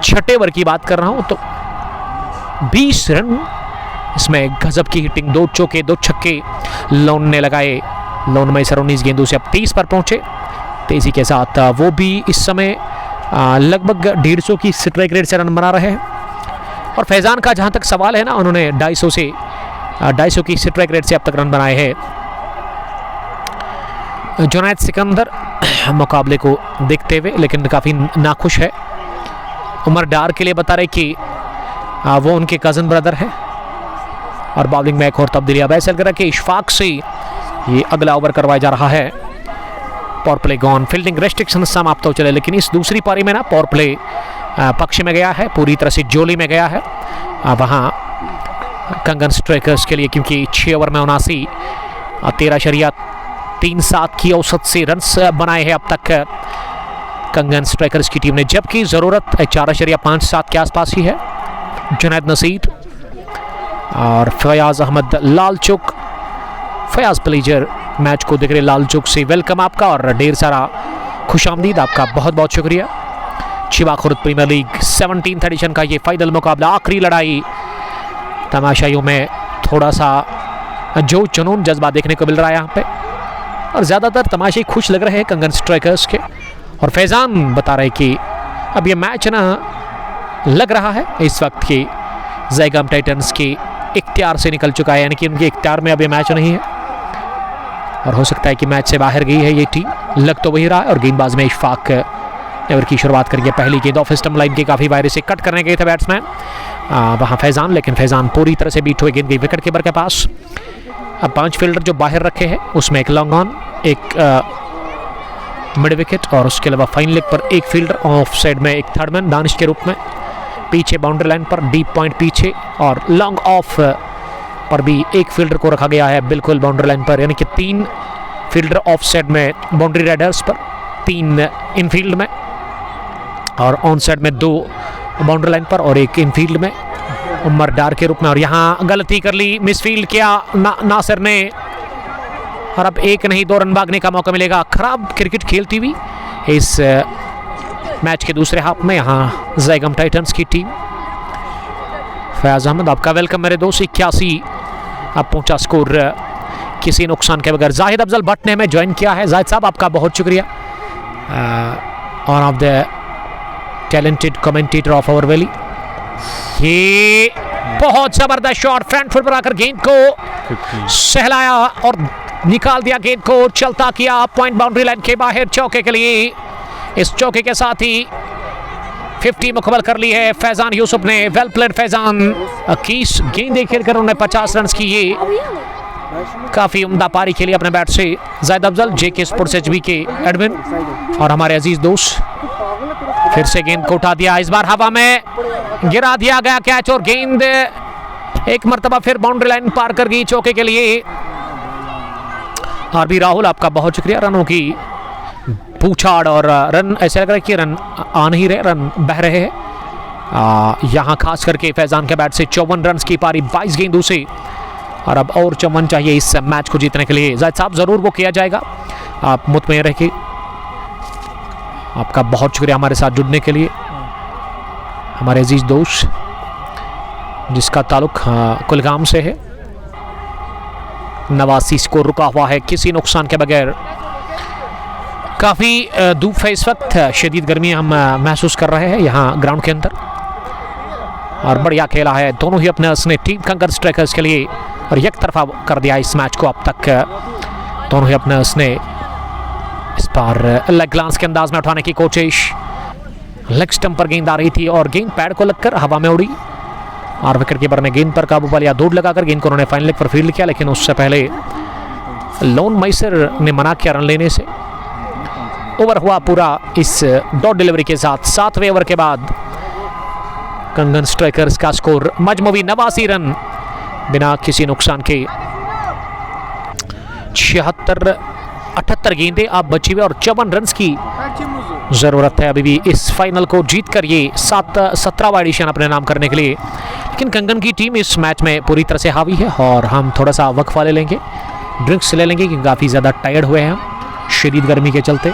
छठे ओवर की बात कर रहा हूं, तो 20 रन। इसमें गजब की हिटिंग, 2 चौके 2 छक्के लोन ने लगाए। लोन मैसर 19 गेंदों से अब 30 पर पहुंचे तेजी के साथ। वो भी इस समय लगभग 150 की स्ट्राइक रेट से रन बना रहे हैं। और फैजान का जहां तक सवाल है ना, उन्होंने 250 की स्ट्राइक रेट से अब तक रन बनाए हैं। जुनैद सिकंदर मुकाबले को देखते हुए लेकिन काफ़ी नाखुश है। उमर डार के लिए बता रहे कि वो उनके कज़न ब्रदर है। और बॉलिंग में एक और तब्दीली अब ऐसा लग रहा है कि इशफाक से ये अगला ओवर करवाया जा रहा है। Power play gone, fielding restriction समाप्त हो चले, लेकिन इस दूसरी पारी में ना पावर प्ले पक्ष में गया है, पूरी तरह से जोली में गया है वहाँ कंगन स्ट्राइकर्स के लिए, क्योंकि 6 ओवर में 79 13.37 की औसत से रन्स बनाए हैं अब तक कंगन स्ट्राइकर्स की टीम ने, जबकि ज़रूरत 4.57 के आसपास ही है। जुनैद नसीर और फयाज अहमद लालचुक, फयाज प्लेजर मैच को देख रहे लालचुक से वेलकम आपका और ढेर सारा खुशामदीद आपका, बहुत बहुत शुक्रिया। Shiva Khurd premier league 17th edition का ये फाइनल मुकाबला, आखिरी लड़ाई। तमाशाइयों में थोड़ा सा जो जुनून जज्बा देखने को मिल रहा है यहाँ पे, और ज़्यादातर तमाशाई खुश लग रहे हैं कंगन स्ट्राइकर्स के। और फैज़ान बता रहे कि अब ये मैच ना लग रहा है इस वक्त की ज़ैगम टाइटंस की इख्तियार से निकल चुका है, यानी कि उनके इख्तियार में अब ये मैच नहीं है और हो सकता है कि मैच से बाहर गई है ये टीम, लग तो वही रहा है। और गेंदबाज में इशफाक ओवर की शुरुआत करेंगे। पहली गेंद ऑफ स्टंप लाइन के काफ़ी वायरे से कट करने गए थे बैट्समैन वहाँ फैज़ान, लेकिन फैज़ान पूरी तरह से बीट हुए, गेंद गई विकेट कीपर के पास। अब 5 फील्डर जो बाहर रखे हैं उसमें एक लॉन्ग ऑन, एक मिड विकेट और उसके अलावा फाइन लेग पर एक फील्डर, ऑफ साइड में एक थर्ड मैन दानिश के रूप में, पीछे बाउंड्री लाइन पर डीप पॉइंट पीछे और लॉन्ग ऑफ पर भी एक फील्डर को रखा गया है बिल्कुल बाउंड्री लाइन पर, यानी कि 3 फील्डर ऑफ साइड में बाउंड्री राइडर्स पर, 3 इनफील्ड में और ऑन साइड में 2 बाउंड्री लाइन पर और एक इनफील्ड में उमर डार के रूप में। और यहाँ गलती कर ली, मिसफील्ड किया नासिर ने, और अब 1 नहीं 2 रन भागने का मौका मिलेगा। खराब क्रिकेट खेलती हुई इस मैच के दूसरे हाफ में यहाँ ज़ैगम टाइटंस की टीम। फयाज अहमद आपका वेलकम मेरे दोस्त। 81 अब पहुंचा स्कोर किसी नुकसान के बगैर। जाहिद अफजल भट्ट ने हमें ज्वाइन किया है, जाहिद साहब आपका बहुत शुक्रिया। One of the talented commentator of our valley. ये बहुत जबरदस्त शॉट, फ्रंट फुट पर आकर गेंद को सहलाया और निकाल दिया, गेंद को चलता किया पॉइंट बाउंड्री लाइन के बाहर चौके के लिए। इस चौके के साथ ही 50 मुकम्मल कर ली है फैजान यूसुफ ने। वेल प्लेड फैजान, 21 गेंदें खेलकर उन्होंने 50 रन की ये काफी उम्दा पारी खेली अपने बैट से। जायद अफजल, जेके स्पोर्ट्स एचबी के एडमिन और हमारे अजीज दोस्त, फिर से गेंद को उठा दिया, इस बार हवा में गिरा दिया गया कैच और गेंद एक मर्तबा फिर बाउंड्री लाइन पार कर गई चौके के लिए। आरबी राहुल, आपका बहुत शुक्रिया। रनों की पूछाड़ और रन ऐसे लग रहा है कि रन आ नहीं रहे, रन बह रहे हैं। यहाँ खास करके फैजान के बैट से 54 रन की पारी 22 गेंदों से, और अब और 54 चाहिए इस मैच को जीतने के लिए। जायद साहब ज़रूर वो किया जाएगा, आप मुतमईन रहिए। आपका बहुत शुक्रिया हमारे साथ जुड़ने के लिए। हमारे अजीज दोस्त जिसका ताल्लुक कुलगाम से है, 89 स्कोर रुका हुआ है किसी नुकसान के बगैर। काफ़ी धूप है इस वक्त, शदीद गर्मी हम महसूस कर रहे हैं यहाँ ग्राउंड के अंदर, और बढ़िया खेला है दोनों ही अपने उसने टीम कंगर स्ट्राइकर्स के लिए, और एक तरफा कर दिया इस मैच को अब तक। दोनों ही अपने उसने इस बार लेग ग्लांस के अंदाज में उठाने की कोशिश, लेग स्टंप पर गेंद आ रही थी और गेंद पैड को लगकर हवा में उड़ी, और विकेट कीपर ने गेंद पर काबू पा लिया। दौड़ लगाकर गेंद को उन्होंने फाइनल लेग पर फील्ड किया, लेकिन उससे पहले लोन मैसर ने मना किया रन लेने से। ओवर हुआ पूरा इस डॉट डिलीवरी के साथ। 7वें ओवर के बाद कंगन स्ट्राइकर्स का स्कोर मजमूई 89 रन बिना किसी नुकसान के। 78 गेंदें अब बची हुई और 54 रन की जरूरत है अभी भी इस फाइनल को जीत कर ये 17वां एडिशन अपने नाम करने के लिए। लेकिन कंगन की टीम इस मैच में पूरी तरह से हावी है, और हम थोड़ा सा वक्फा ले लेंगे, ड्रिंक्स ले लेंगे, क्योंकि काफ़ी ज़्यादा टायर्ड हुए हैं हम शदीद गर्मी के चलते।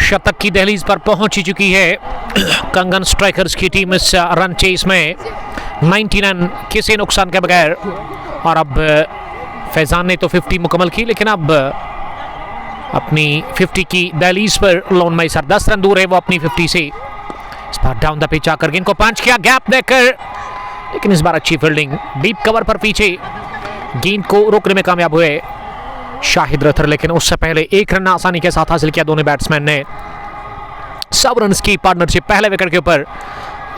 शतक की दहलीज पर पहुंच चुकी है कंगन स्ट्राइकर्स की टीम इस रन चेस में। 99 किसी नुकसान के बगैर, और अब फैजान ने तो 50 मुकम्मल की, लेकिन अब अपनी 50 की दहलीज पर लोन मैसर 10 रन दूर है वो अपनी 50 से। इस बार डाउन द पिच आकर गेंद को पंच किया गैप देकर, लेकिन इस बार अच्छी फील्डिंग, डीप कवर पर पीछे गेंद को रोकने में कामयाब हुए शाहिद रथर, लेकिन उससे पहले एक रन आसानी के साथ हासिल किया दोनों बैट्समैन ने। 100 रन की पार्टनरशिप पहले विकेट के ऊपर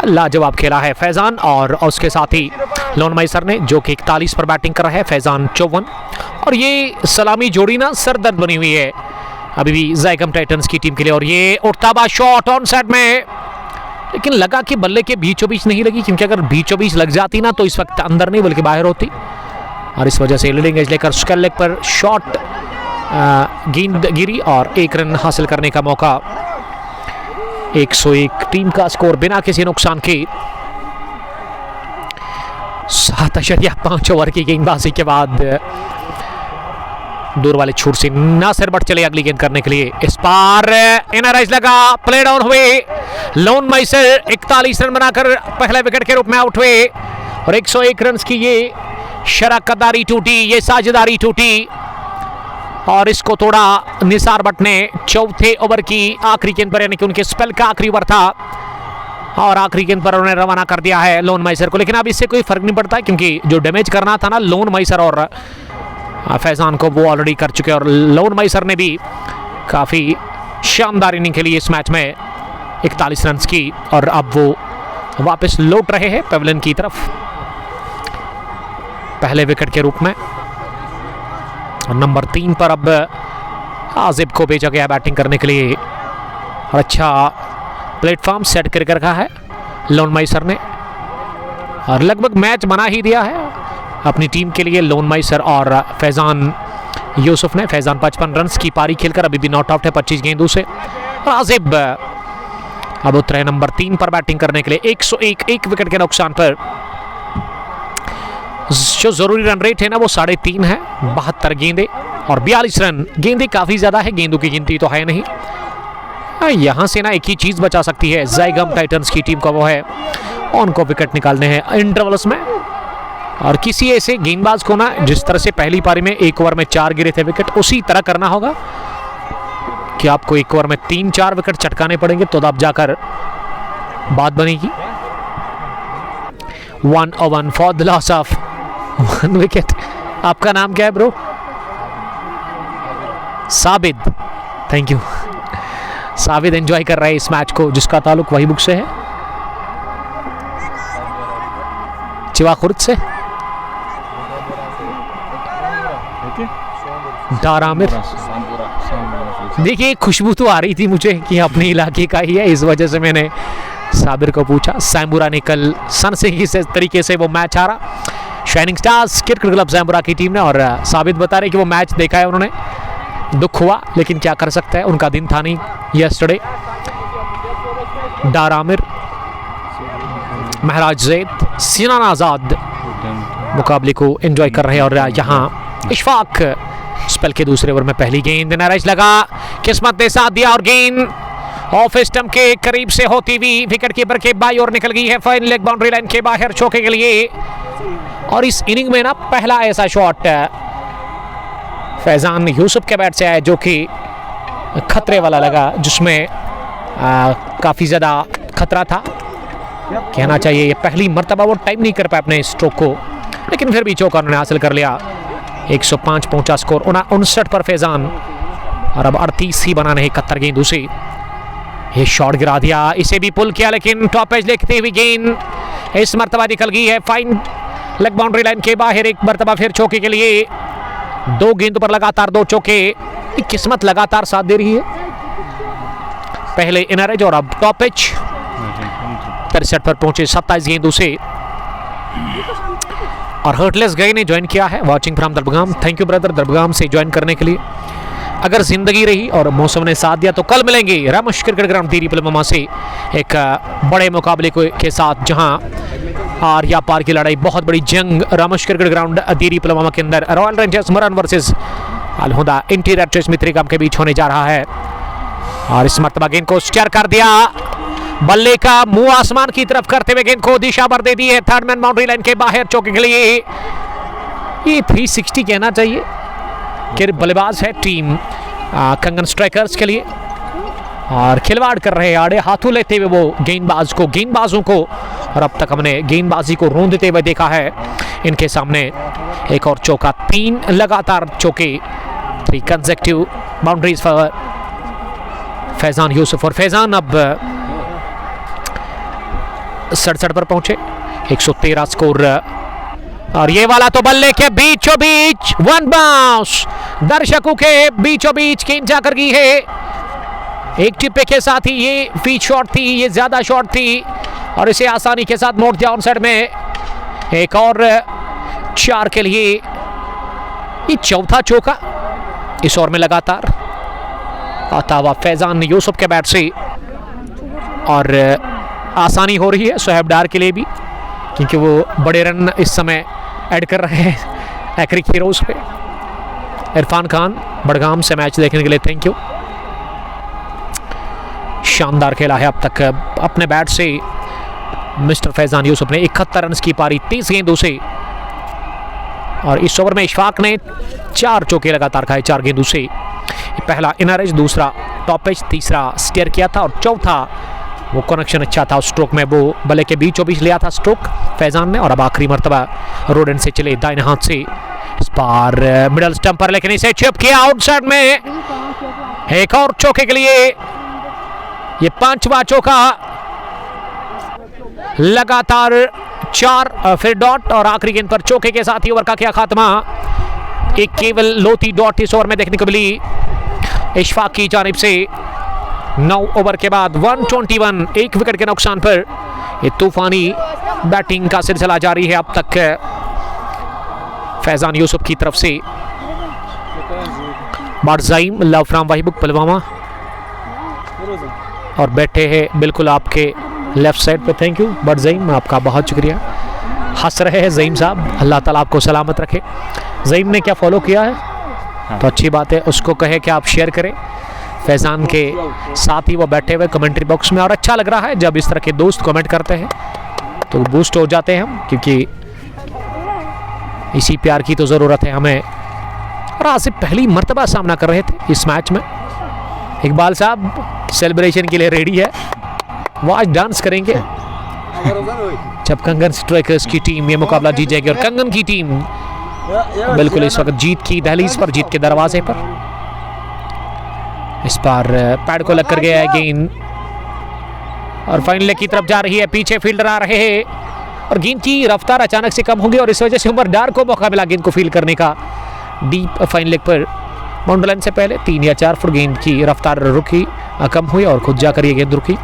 लाजवाब खेला है फैजान, और उसके साथ ही लोन मैसर ने, जो कि 41 पर बैटिंग कर रहा है, फैजान 54, और ये सलामी जोड़ी ना सरदर्द बनी हुई है अभी भी ज़ायकम टाइटंस की टीम के लिए। और ये उठता हुआ शॉट ऑन साइड में, लेकिन लगा कि बल्ले के बीचों बीच नहीं लगी, क्योंकि अगर बीचों बीच लग जाती ना तो इस वक्त अंदर नहीं बल्कि बाहर होती, और इस वजह से लीडिंग एज लेकर स्क्वायर लेग पर शॉट गेंद गिरी और एक रन हासिल करने का मौका। 101 टीम का स्कोर बिना किसी नुकसान के। 7.5 ओवर की गेंदबाजी के बाद दूर वाले छूट से नासिर भट्ट चले अगली गेंद करने के लिए। इस पार इनर एज लगा, प्ले डाउन हुए। लोन माइसर 41 रन बनाकर पहले विकेट के रूप में आउट हुए और 101 रन की ये शराकतदारी टूटी, ये साझेदारी टूटी और इसको तोड़ा निसार भट्ट ने चौथे ओवर की आखिरी गेंद पर, यानी कि उनके स्पेल का आखिरी ओवर था और आखिरी गेंद पर उन्होंने रवाना कर दिया है लोन माइसर को। लेकिन अब इससे कोई फर्क नहीं पड़ता क्योंकि जो डैमेज करना था ना लोन माइसर और फैजान को, वो ऑलरेडी कर चुके हैं और लोन माइसर ने भी काफ़ी शानदार इनिंग खेली इस मैच में 41 रन की और अब वो वापस लौट रहे हैं पेविलियन की तरफ पहले विकेट के रूप में। और नंबर 3 पर अब आजिब को भेजा गया बैटिंग करने के लिए और अच्छा प्लेटफॉर्म सेट करके रखा है लोन माइसर ने और लगभग मैच बना ही दिया है अपनी टीम के लिए लोन माइसर और फैजान यूसुफ ने। फैजान 55 रन की पारी खेलकर अभी भी नॉट आउट है 25 गेंदों से। आजिब अब उतरे नंबर 3 पर बैटिंग करने के लिए 101 विकेट के नुकसान पर। जो जरूरी रन रेट है ना वो 3.5 है, 72 गेंदे और 42 रन। गेंदे काफी ज्यादा है, गेंदों की गिनती तो है नहीं। यहां से ना एक ही चीज बचा सकती है ज़ाइगम टाइटंस की टीम का, वो है उनको विकेट निकालने हैं इंटरवल्स में और किसी ऐसे गेंदबाज को ना जिस तरह से पहली पारी में 1 ओवर में 4 गिरे थे विकेट, उसी तरह करना होगा कि आपको 1 ओवर में 3-4 विकेट चटकाने पड़ेंगे तो अब जाकर बात बनेगी। 1-1 फॉर द लॉस ऑफ 1 विकेट। आपका नाम क्या है bro? Sabid, thank you. Sabid enjoy कर रहे हैं इस मैच को जिसका ताल्लुक वही बुक से है, चिवाखुर्द से। डार आमिर, देखिए खुशबू तो आ रही थी मुझे कि अपने इलाके का ही है, इस वजह से मैंने साबिर को पूछा। सैम्बुरा ने कल सनसनी से तरीके से वो मैच हारा शाइनिंग स्टार्स क्रिकेट क्लब सैम्बुरा की टीम ने और साबित बता रहे कि वो मैच देखा है उन्होंने, दुख हुआ लेकिन क्या कर सकता है, उनका दिन था नहीं यस्टरडे। डार आमिर, महराज जैद, सिनान आज़ाद मुकाबले को एंजॉय कर रहे हैं और यहाँ इशफाक स्पेल के दूसरे ओवर में पहली गेंद नाराज लगा, किस्मत ने साथ दिया और गेंद ऑफ स्टंप के करीब से होती हुई विकेट कीपर के बाई ओर निकल गई है फाइन लेग बाउंड्री लाइन के बाहर चौके के लिए। और इस इनिंग में ना पहला ऐसा शॉट फैजान यूसुफ के बैट से आया जो कि खतरे वाला लगा, जिसमें काफ़ी ज़्यादा खतरा था कहना चाहिए। ये पहली मर्तबा वो टाइम नहीं कर पाए अपने स्ट्रोक को, लेकिन फिर भी चौका उन्होंने हासिल कर लिया। 105 पहुंचा स्कोर 59 पर फैजान और अब 38 ही बनाने हैं 71 गेंदों से। ये शॉट गिरा दिया, इसे भी पुल किया लेकिन टॉप एज लेते हुई गेंद इस मर्तबा निकल गई है फाइन लेग बाउंड्री लाइन के बाहर। एक मर्तबा फिर चौके के लिए, 2 गेंदों पर लगातार 2 चौके, किस्मत लगातार साथ दे रही है। पहले इनर एज और अब टॉप एज। 63 पर पहुंचे 27 गेंदों से और हर्टलेस गए ने ज्वाइन किया है watching from Darbagam. Thank you brother Darbagam से ज्वाइन करने के लिए। अगर जिंदगी रही और मौसम ने साथ दिया तो कल मिलेंगे रामश क्रिकेट ग्राउंड दीरी पुलवामा से एक बड़े मुकाबले के साथ, जहां आर या पार की लड़ाई, बहुत बड़ी जंग रामश क्रिकेट ग्राउंड दीरी पुलवामा के अंदर रॉयल रेंजर्स मरन वर्सेस अलहुदा इंटीरियर ट्रेस मित्रिगाम के बीच होने जा रहा है। और इस मर्तबा गेंद को स्टेयर कर दिया, बल्ले का मुंह आसमान की तरफ करते हुए गेंद को दिशा भर दे दी है थर्ड मैन बाउंड्री लाइन के बाहर चौके के लिए। ये 360 कहना चाहिए कि बल्लेबाज है टीम कंगन स्ट्राइकर्स के लिए और खिलवाड़ कर रहे आड़े हाथों लेते हुए वो गेंदबाजों को और अब तक हमने गेंदबाजी को रोंदते हुए देखा है इनके सामने। एक और चौका, 3 लगातार चौके, 3 consecutive boundaries for Faizan Yusuf. और फैजान अब 67 पर पहुंचे, 113 स्कोर। और ये वाला तो बल्ले के बीचों बीच 1 बाउंस, दर्शकों के बीचों बीच गेंद जाकर गई है। एक टिप्पे के साथ ही ये फीट शॉट थी, ये ज्यादा शॉट थी और इसे आसानी के साथ मोड़ दिया ऑन साइड में। एक और 4 के लिए, ये चौथा चौका इस ओवर में लगातार आता हुआ फैजान यूसुफ के बैट से और आसानी हो रही है सोहेब डार के लिए भी। क्योंकि वो बड़े रन इस समय ऐड कर रहे हैं एक्रिक हीरोज पे। इरफान खान बड़गाम से मैच देखने के लिए थैंक यू। शानदार खेला है अब तक अपने बैट से मिस्टर फैजान यूसुफ ने। 71 रन की पारी 30 गेंदों से, और इस ओवर में इशफाक ने 4 चौके लगातार खाए 4 गेंदों से। पहला इनर एज, दूसरा टॉप एज, तीसरा स्टेयर किया था और चौथा वो कनेक्शन अच्छा था उस स्ट्रोक में, वो बल्ले के बीचों बीच लिया था स्ट्रोक फैजान ने। और अब आखिरी मरतबा रोड एंड से चले दाहिने हाथ से इस बार मिडल स्टंप पर, लेकिन इसे चिप किया आउटसाइड में। एक और चौके के लिए ये 5वां चौका, लगातार 4 फिर डॉट और आखिरी गेंद पर चौके के साथ ही ओवर का किया खात्मा। एक केवल लोती डॉट इस ओवर में देखने को मिली इशफाक की जानिब से। 9 ओवर के बाद 121, 1 विकेट के नुकसान पर ये तूफानी बैटिंग का सिलसिला जारी है अब तक फैजान यूसुफ की तरफ से। बारजाइम लव फ्राम वहीबुक पुलवामा और बैठे हैं बिल्कुल आपके लेफ्ट साइड पे। थैंक यू बारजाइम, आपका बहुत शुक्रिया। हंस रहे हैं जईम साहब, अल्लाह ताला आपको सलामत रखे। जईम ने क्या फॉलो किया है तो अच्छी बात है, उसको कहे कि आप शेयर करें। फैजान के साथ ही वो बैठे हुए कमेंट्री बॉक्स में, और अच्छा लग रहा है जब इस तरह के दोस्त कमेंट करते हैं तो बूस्ट हो जाते हैं हम, क्योंकि इसी प्यार की तो ज़रूरत है हमें। और आज से पहली मर्तबा सामना कर रहे थे इस मैच में। इकबाल साहब सेलिब्रेशन के लिए रेडी है, वो आज डांस करेंगे जब कंगन स्ट्राइकर्स की टीम ये मुकाबला जीत जाएगी। और कंगन की टीम बिल्कुल इस वक्त जीत की दहलीज पर, जीत के दरवाजे पर। इस बार पैड को लग कर गया है गेंद और फाइनल की तरफ जा रही है। पीछे फील्डर आ रहे हैं और गेंद की रफ्तार अचानक से कम होगी और इस वजह से उमर डार को मौका मिला गेंद को फील्ड करने का। डीप फाइन लेग पर बाउंड्री लाइन से पहले 3 या 4 फुट गेंद की रफ्तार रुकी, कम हुई और खुद जाकर ये गेंद रुकी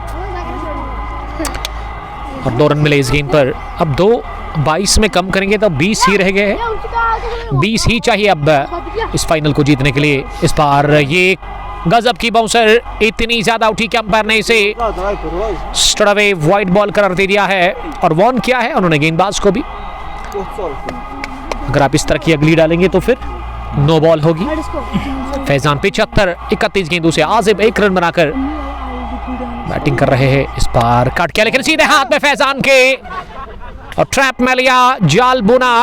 और 2 रन मिले इस गेंद पर। अब 2-22 में कम करेंगे तो 20 ही रह गए हैं, 20 ही चाहिए अब इस फाइनल को जीतने के लिए। इस बार ये गजब की बाउंसर, इतनी ज्यादा उठी कि अंपायर ने इसे स्ट्रेट अवे वाइड बॉल करार दे दिया है और वॉर्न किया है उन्होंने गेंदबाज को भी। अगर आप इस तरह की अगली डालेंगे तो फिर नो बॉल होगी। फैजान 75, 31 गेंदों से आजिब 1 रन बनाकर बैटिंग कर रहे हैं। इस बार काट किया लेकिन सीधे हाथ में फैजान के और ट्रैप में लिया, जाल बुना।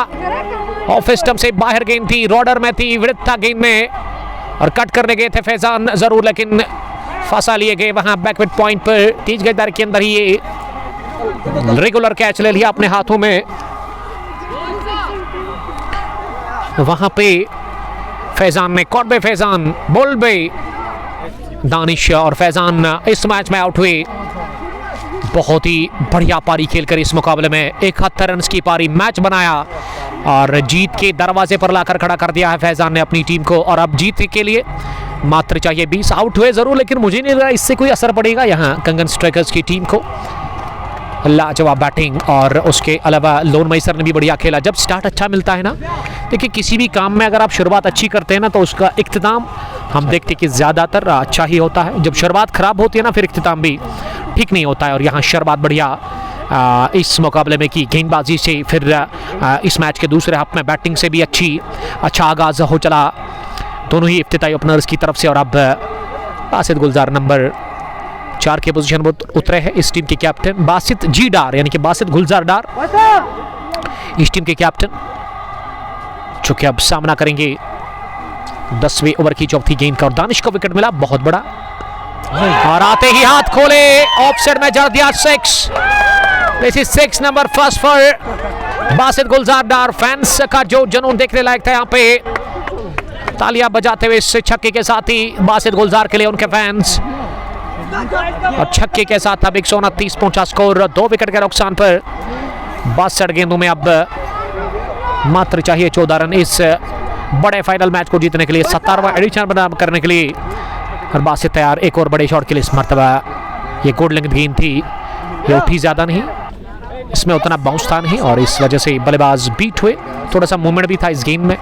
ऑफ स्टंप से बाहर गेंद थी, रॉडर में थी, विड्थ था गेंद में और कट करने गए थे फैजान जरूर, लेकिन फंसा लिए गए वहां बैकविट पॉइंट पर। 30 गज के अंदर ही ये रेगुलर कैच ले लिया अपने हाथों में। वहां पे फैजान ने कॉट बे फैजान, बोल्ड बे दानिश और फैजान इस मैच में आउट हुए। बहुत ही बढ़िया पारी खेलकर इस मुकाबले में 71 रन की पारी मैच बनाया और जीत के दरवाजे पर लाकर खड़ा कर दिया है फैजान ने अपनी टीम को। और अब जीत के लिए मात्र चाहिए 20। आउट हुए जरूर लेकिन मुझे नहीं लगा इससे कोई असर पड़ेगा यहाँ कंगन स्ट्राइकर्स की टीम को। लाजवाब बैटिंग और उसके अलावा लोन मैसर ने भी बढ़िया खेला। जब स्टार्ट अच्छा मिलता है ना, देखिए किसी भी काम में अगर आप शुरुआत अच्छी करते हैं ना तो उसका इख्तिताम हम देखते हैं कि ज़्यादातर अच्छा ही होता है। जब शुरुआत खराब होती है ना फिर इख्तिताम भी ठीक नहीं होता है। और यहाँ शुरुआत बढ़िया इस मुकाबले में की गेंदबाजी से, फिर इस मैच के दूसरे हाफ में बैटिंग से भी अच्छा आगाज़ हो चला दोनों ही इफ्तिताई ओपनर्स की तरफ से। और अब बासित गुलजार नंबर 4 के पोजीशन पर उतरे हैं इस टीम के कैप्टन बासित जी डार, यानी कि बासित गुलजार डार इस टीम के कैप्टन, जो कि अब सामना करेंगे 10वें ओवर की चौथी गेंद का। और दानिश को विकेट मिला बहुत बड़ा और आते ही हाथ खोले, ऑफसाइड में जड़ दिया 6। This is 6 number first for Basit Gulzar Dar. Fans का जो जुनून देखने लायक था यहाँ पे, तालियां बजाते हुए इस छक्के के साथ ही बासित गुलजार के लिए उनके फैंस। और छक्के के साथ अब 129 पहुंचा स्कोर 2 विकेट के नुकसान पर। 62 गेंदों में अब मात्र चाहिए 14 रन इस बड़े फाइनल मैच को जीतने के लिए, 17वां एडिशन बना करने के लिए। और बासित तैयार एक और बड़े शॉट के लिए। इस मरतबा ये गुड लेंथ गेंद थी, ये उठी ज़्यादा नहीं, इसमें उतना बाउंस था नहीं और इस वजह से बल्लेबाज बीट हुए। थोड़ा सा मूवमेंट भी था इस गेंद में।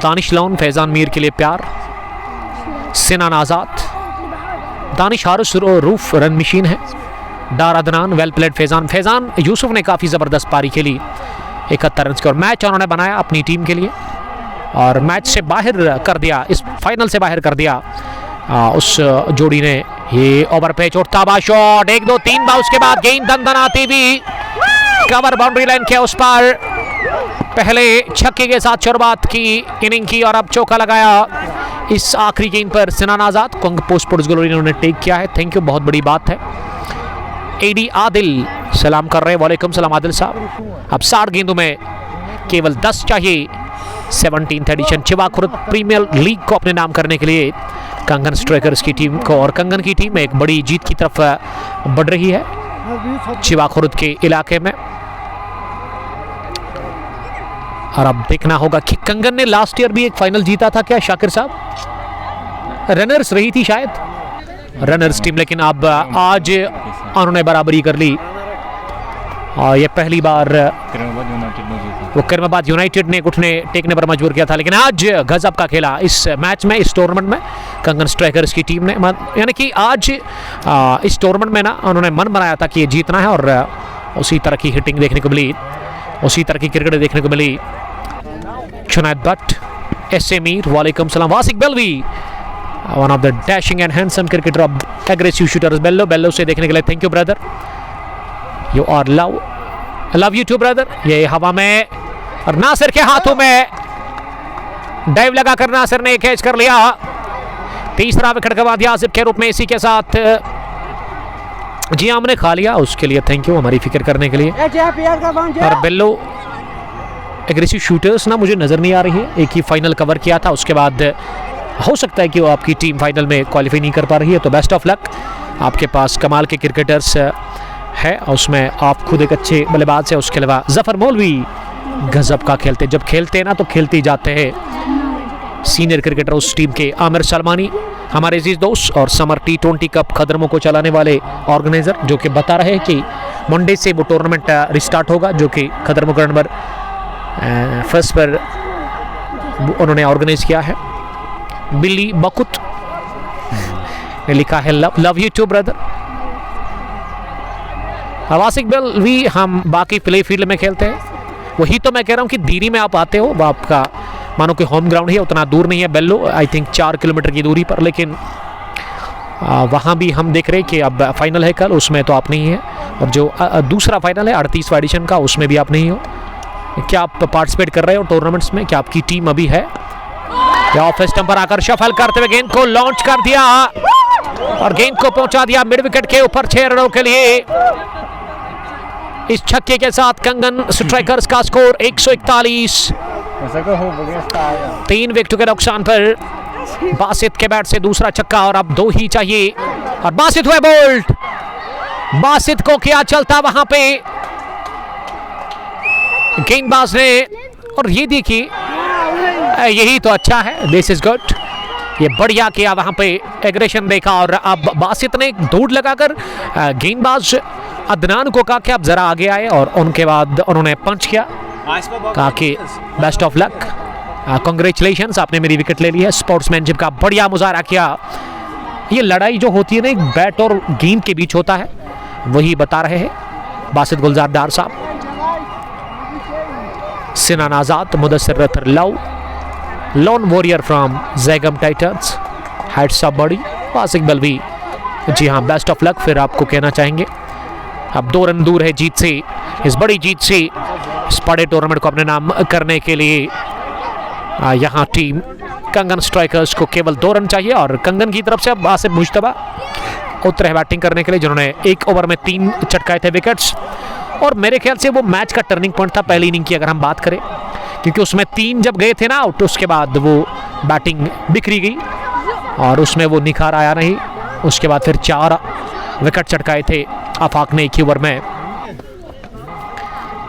दानिश लोन, फैजान मीर के लिए प्यार, सिनान आज़ाद, दानिश हारिस रूफ रन मशीन है डार अदनान, वेल प्लेड फैजान। फैजान यूसुफ ने काफ़ी ज़बरदस्त पारी खेली, 71 रन के, और मैच उन्होंने बनाया अपनी टीम के लिए और मैच से बाहर कर दिया, इस फाइनल से बाहर कर दिया उस जोड़ी ने। ये ओवर पे उठता हुआ शॉट, 1 2 3 बार, उसके बाद गेंद दंदनाती भी कवर बाउंड्री लाइन के उस पर। पहले छक्के के साथ शुरुआत की इनिंग की और अब चौका लगाया इस आखिरी गेंद पर सिनान आज़ाद। पोस्ट स्पोर्ट्स ग्लोरी ने उन्हें टेक किया है, थैंक यू, बहुत बड़ी बात है। एडी आदिल सलाम कर रहे हैं, वालेकुम सलाम आदिल साहब। अब 60 गेंदों में केवल 10 चाहिए 17th edition Chiwa Khurd premier league को अपने नाम करने के लिए कंगन स्ट्राइकर्स की टीम को, और कंगन की टीम एक बड़ी जीत की तरफ बढ़ रही है चिवा खुर्द के इलाके में। और अब देखना होगा कि कंगन ने लास्ट ईयर भी एक फाइनल जीता था क्या शाकिर साहब? रनर्स रही थी शायद, रनर्स टीम, लेकिन अब आज उन्होंने बराबरी कर ली और ये पहली बार वो करीमाबाद यूनाइटेड ने घुटने टेकने पर मजबूर किया था, लेकिन आज गजब का खेला इस मैच में, इस टूर्नामेंट में कंगन स्ट्राइकर्स की टीम ने। यानी कि आज इस टूर्नामेंट में ना उन्होंने मन बनाया था कि ये जीतना है और उसी तरह की हिटिंग देखने को मिली, उसी तरह की क्रिकेट देखने को मिली। जुनैद भट्ट, एस.ए. मीर, वालेकुम सलाम। Wasiq Belvi, one of the dashing and handsome cricketer of aggressive shooters, Bello से देखने के लिए thank you brother, you are love you too brother. ये हवा में और नासिर के हाथों में डाइव लगाकर नासिर ने कैच कर लिया, तीसरा विकेट के बाद यासिब के रूप में। इसी के साथ जी हमने खा लिया, उसके लिए थैंक यू, हमारी फिक्र करने के लिए। और बेल्लो एग्रेसिव शूटर्स ना मुझे नज़र नहीं आ रही है, एक ही फाइनल कवर किया था, उसके बाद हो सकता है कि वो आपकी टीम फाइनल में क्वालिफाई नहीं कर पा रही है, तो बेस्ट ऑफ लक, आपके पास कमाल के क्रिकेटर्स है, उसमें आप खुद एक अच्छे बल्लेबाज है। उसके अलावा जफर मौलवी गजब का खेलते, जब खेलते हैं ना तो खेलते ही जाते हैं। सीनियर क्रिकेटर उस टीम के आमिर सलमानी, हमारे अजीज दोस्त और समर T20 कप खदरमों को चलाने वाले ऑर्गेनाइजर, जो कि बता रहे हैं कि मंडे से वो टूर्नामेंट रिस्टार्ट होगा, जो कि खदरमों का नंबर 1 पर उन्होंने ऑर्गेनाइज किया है। बिल्ली बकुत ने लिखा है love you too brother. वासिक Belvi, हम बाकी प्ले फील्ड में खेलते हैं, वही तो मैं कह रहा हूँ कि दीरी में आप आते हो, वो आपका मानो कि होम ग्राउंड है, उतना दूर नहीं है बेल्लो, आई थिंक 4 किलोमीटर की दूरी पर, लेकिन वहाँ भी हम देख रहे हैं कि अब फाइनल है कल, उसमें तो आप नहीं है, और जो दूसरा फाइनल है 38वां एडिशन का, उसमें भी आप नहीं हो। क्या आप पार्टिसिपेट कर रहे हो टूर्नामेंट्स में? क्या आपकी टीम अभी है? या ऑफ स्टंप पर आकर शफल करते हुए गेंद को लॉन्च कर दिया और गेंद को पहुंचा दिया मिड विकेट के ऊपर 6 रनों के लिए। इस छक्के के साथ कंगन स्ट्राइकर्स का स्कोर 141, 3 विकेटों के नुकसान पर बासित के बैट से दूसरा छक्का, और अब 2 ही चाहिए और बासित हुए बोल्ड। बासित को क्या चलता वहां पे गेंदबाज ने, और ये देखिए यही तो अच्छा है, दिस इज गुड, ये बढ़िया किया, वहां पे एग्रेशन देखा। और अब बासित ने दौड़ लगाकर गेंदबाज अदनान को कहा कि आप जरा आगे आए, और उनके बाद उन्होंने पंच किया, कहा कि बेस्ट ऑफ लक, कांग्रेचुलेशंस, आपने मेरी विकेट ले ली है। स्पोर्ट्समैनशिप का बढ़िया मुजाहरा किया। ये लड़ाई जो होती है ना, एक बैट और गेंद के बीच होता है, वही बता रहे हैं बासित गुलजार डार साहब। Sinan Azad, Mudasir Rather love, lone warrior from Jaigam titans, heads up buddy, Wasiq Belvi, जी हाँ बेस्ट ऑफ लक फिर आपको कहना चाहेंगे। अब 2 रन दूर है जीत से, इस बड़ी जीत से, इस बड़े टूर्नामेंट को अपने नाम करने के लिए यहाँ टीम कंगन स्ट्राइकर्स को केवल 2 रन चाहिए। और कंगन की तरफ से अब आसिफ मुश्तबा उतरे बैटिंग करने के लिए, जिन्होंने 1 ओवर में 3 चटकाए थे विकेट्स, और मेरे ख्याल से वो मैच का टर्निंग पॉइंट था पहली इनिंग की, अगर हम बात करें, क्योंकि उसमें 3 जब गए थे ना आउट, उसके बाद वो बैटिंग बिखरी गई और उसमें वो निखार आया नहीं। उसके बाद फिर 4 विकेट चटकाए थे आफाक ने 1 ही ओवर में,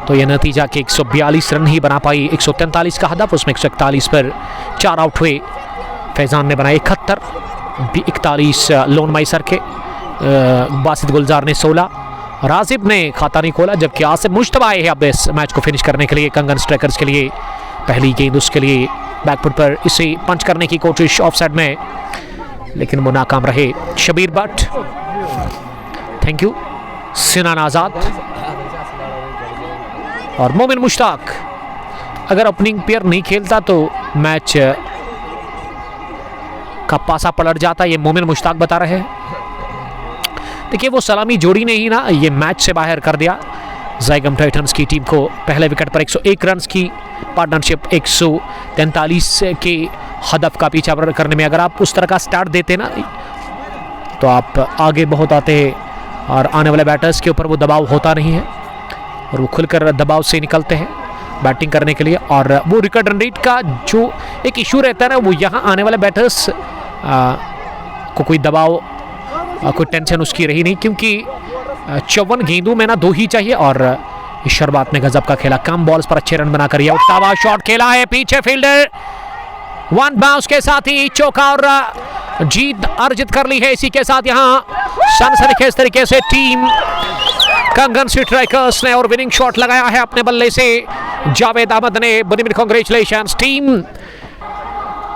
तो यह नतीजा कि 142 रन ही बना पाई। 143 का हदफ, उसमें 141 पर 4 आउट हुए। फैजान ने बनाए 71, 41 लोन माइसर के, बासित गुलजार ने 16, राजिब ने खाता नहीं खोला, जबकि आसिफ मुश्तबा आए हैं अब इस मैच को फिनिश करने के लिए कंगन स्ट्राइकर्स के लिए। पहली गेंद उसके लिए बैकफुट पर, इसे पंच करने की कोशिश ऑफ साइड में, लेकिन वो नाकाम रहे। शबीर भट्ट, थैंक यू, सिनान आज़ाद और मोमिन मुश्ताक। अगर ओपनिंग पेयर नहीं खेलता तो मैच का पासा पलट जाता, ये मोमिन मुश्ताक बता रहे हैं। देखिए वो सलामी जोड़ी ने ही ना ये मैच से बाहर कर दिया ज़ाइगम टाइटंस की टीम को। पहले विकेट पर 101 रन की पार्टनरशिप 143 के हदफ का पीछा करने में अगर आप उस तरह का स्टार्ट देते ना तो आप आगे बहुत आते हैं और आने वाले बैटर्स के ऊपर वो दबाव होता नहीं है और वो खुलकर दबाव से निकलते हैं बैटिंग करने के लिए। और वो रिकॉर्ड रन रेट का जो एक इशू रहता है ना, वो यहाँ आने वाले बैटर्स को कोई दबाव कोई टेंशन उसकी रही नहीं, क्योंकि 54 गेंदों में ना 2 ही चाहिए। और इस शुरुआत में गजब का खेला, कम बॉल्स पर अच्छे रन बनाकर यह उठता हुआ शॉट खेला है, पीछे फील्डर 1 बाउंस के साथ ही चौका और जीत अर्जित कर ली है। इसी के साथ यहाँ सनसनीखेज तरीके से टीम कंगन स्ट्राइकर्स ने और विनिंग शॉट लगाया है अपने बल्ले से जावेद अहमद ने। कांग्रेचुलेशंस टीम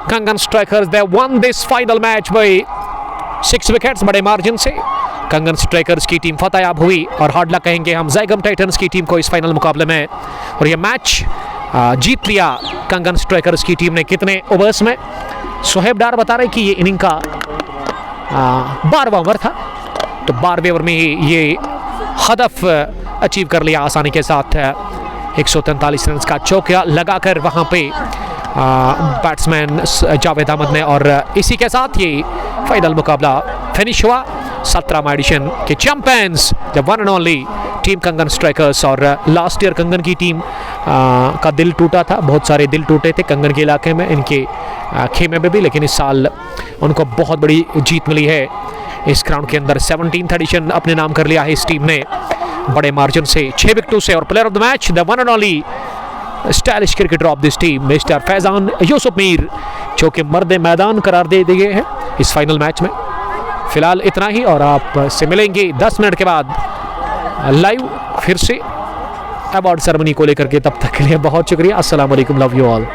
कंगन strikers, they one this final match by 6 wickets, बड़े मार्जिन से कंगन स्ट्राइकर्स की टीम फतेहयाब हुई और हार्ड लक कहेंगे हम ज़ाइगम टाइटंस की टीम को इस फाइनल मुकाबले में। और ये मैच जीत लिया कंगन स्ट्राइकर्स की टीम ने। कितने ओवर्स में? सोहेब डार बता रहे कि ये इनिंग का 12वां ओवर था, तो 12वें ओवर में ही ये हदफ अचीव कर लिया आसानी के साथ। 143 रन का चौका लगाकर वहाँ पे बैट्समैन जावेद अहमद ने। और इसी के साथ ये फाइनल मुकाबला फिनिश हुआ। 17वां एडिशन के champions the one and only team कंगन स्ट्राइकर्स। और लास्ट ईयर कंगन की टीम का दिल टूटा था, बहुत सारे दिल टूटे थे कंगन के इलाके में, इनके खेमे में भी, लेकिन इस साल उनको बहुत बड़ी जीत मिली है इस ग्राउंड के अंदर। 17th एडिशन अपने नाम कर लिया है इस टीम ने बड़े मार्जिन से 6 विकेटों से। और player of the match the one and only stylish cricketer of this team mister Faizan Yusuf Mir, जो कि मर्द मैदान करार दे दिए हैं इस फाइनल मैच में। फिलहाल इतना ही और आप से मिलेंगे 10 मिनट के बाद लाइव फिर से अवार्ड सेरेमनी को लेकर के। तब तक के लिए बहुत शुक्रिया। अस्सलाम वालेकुम, लव यू ऑल।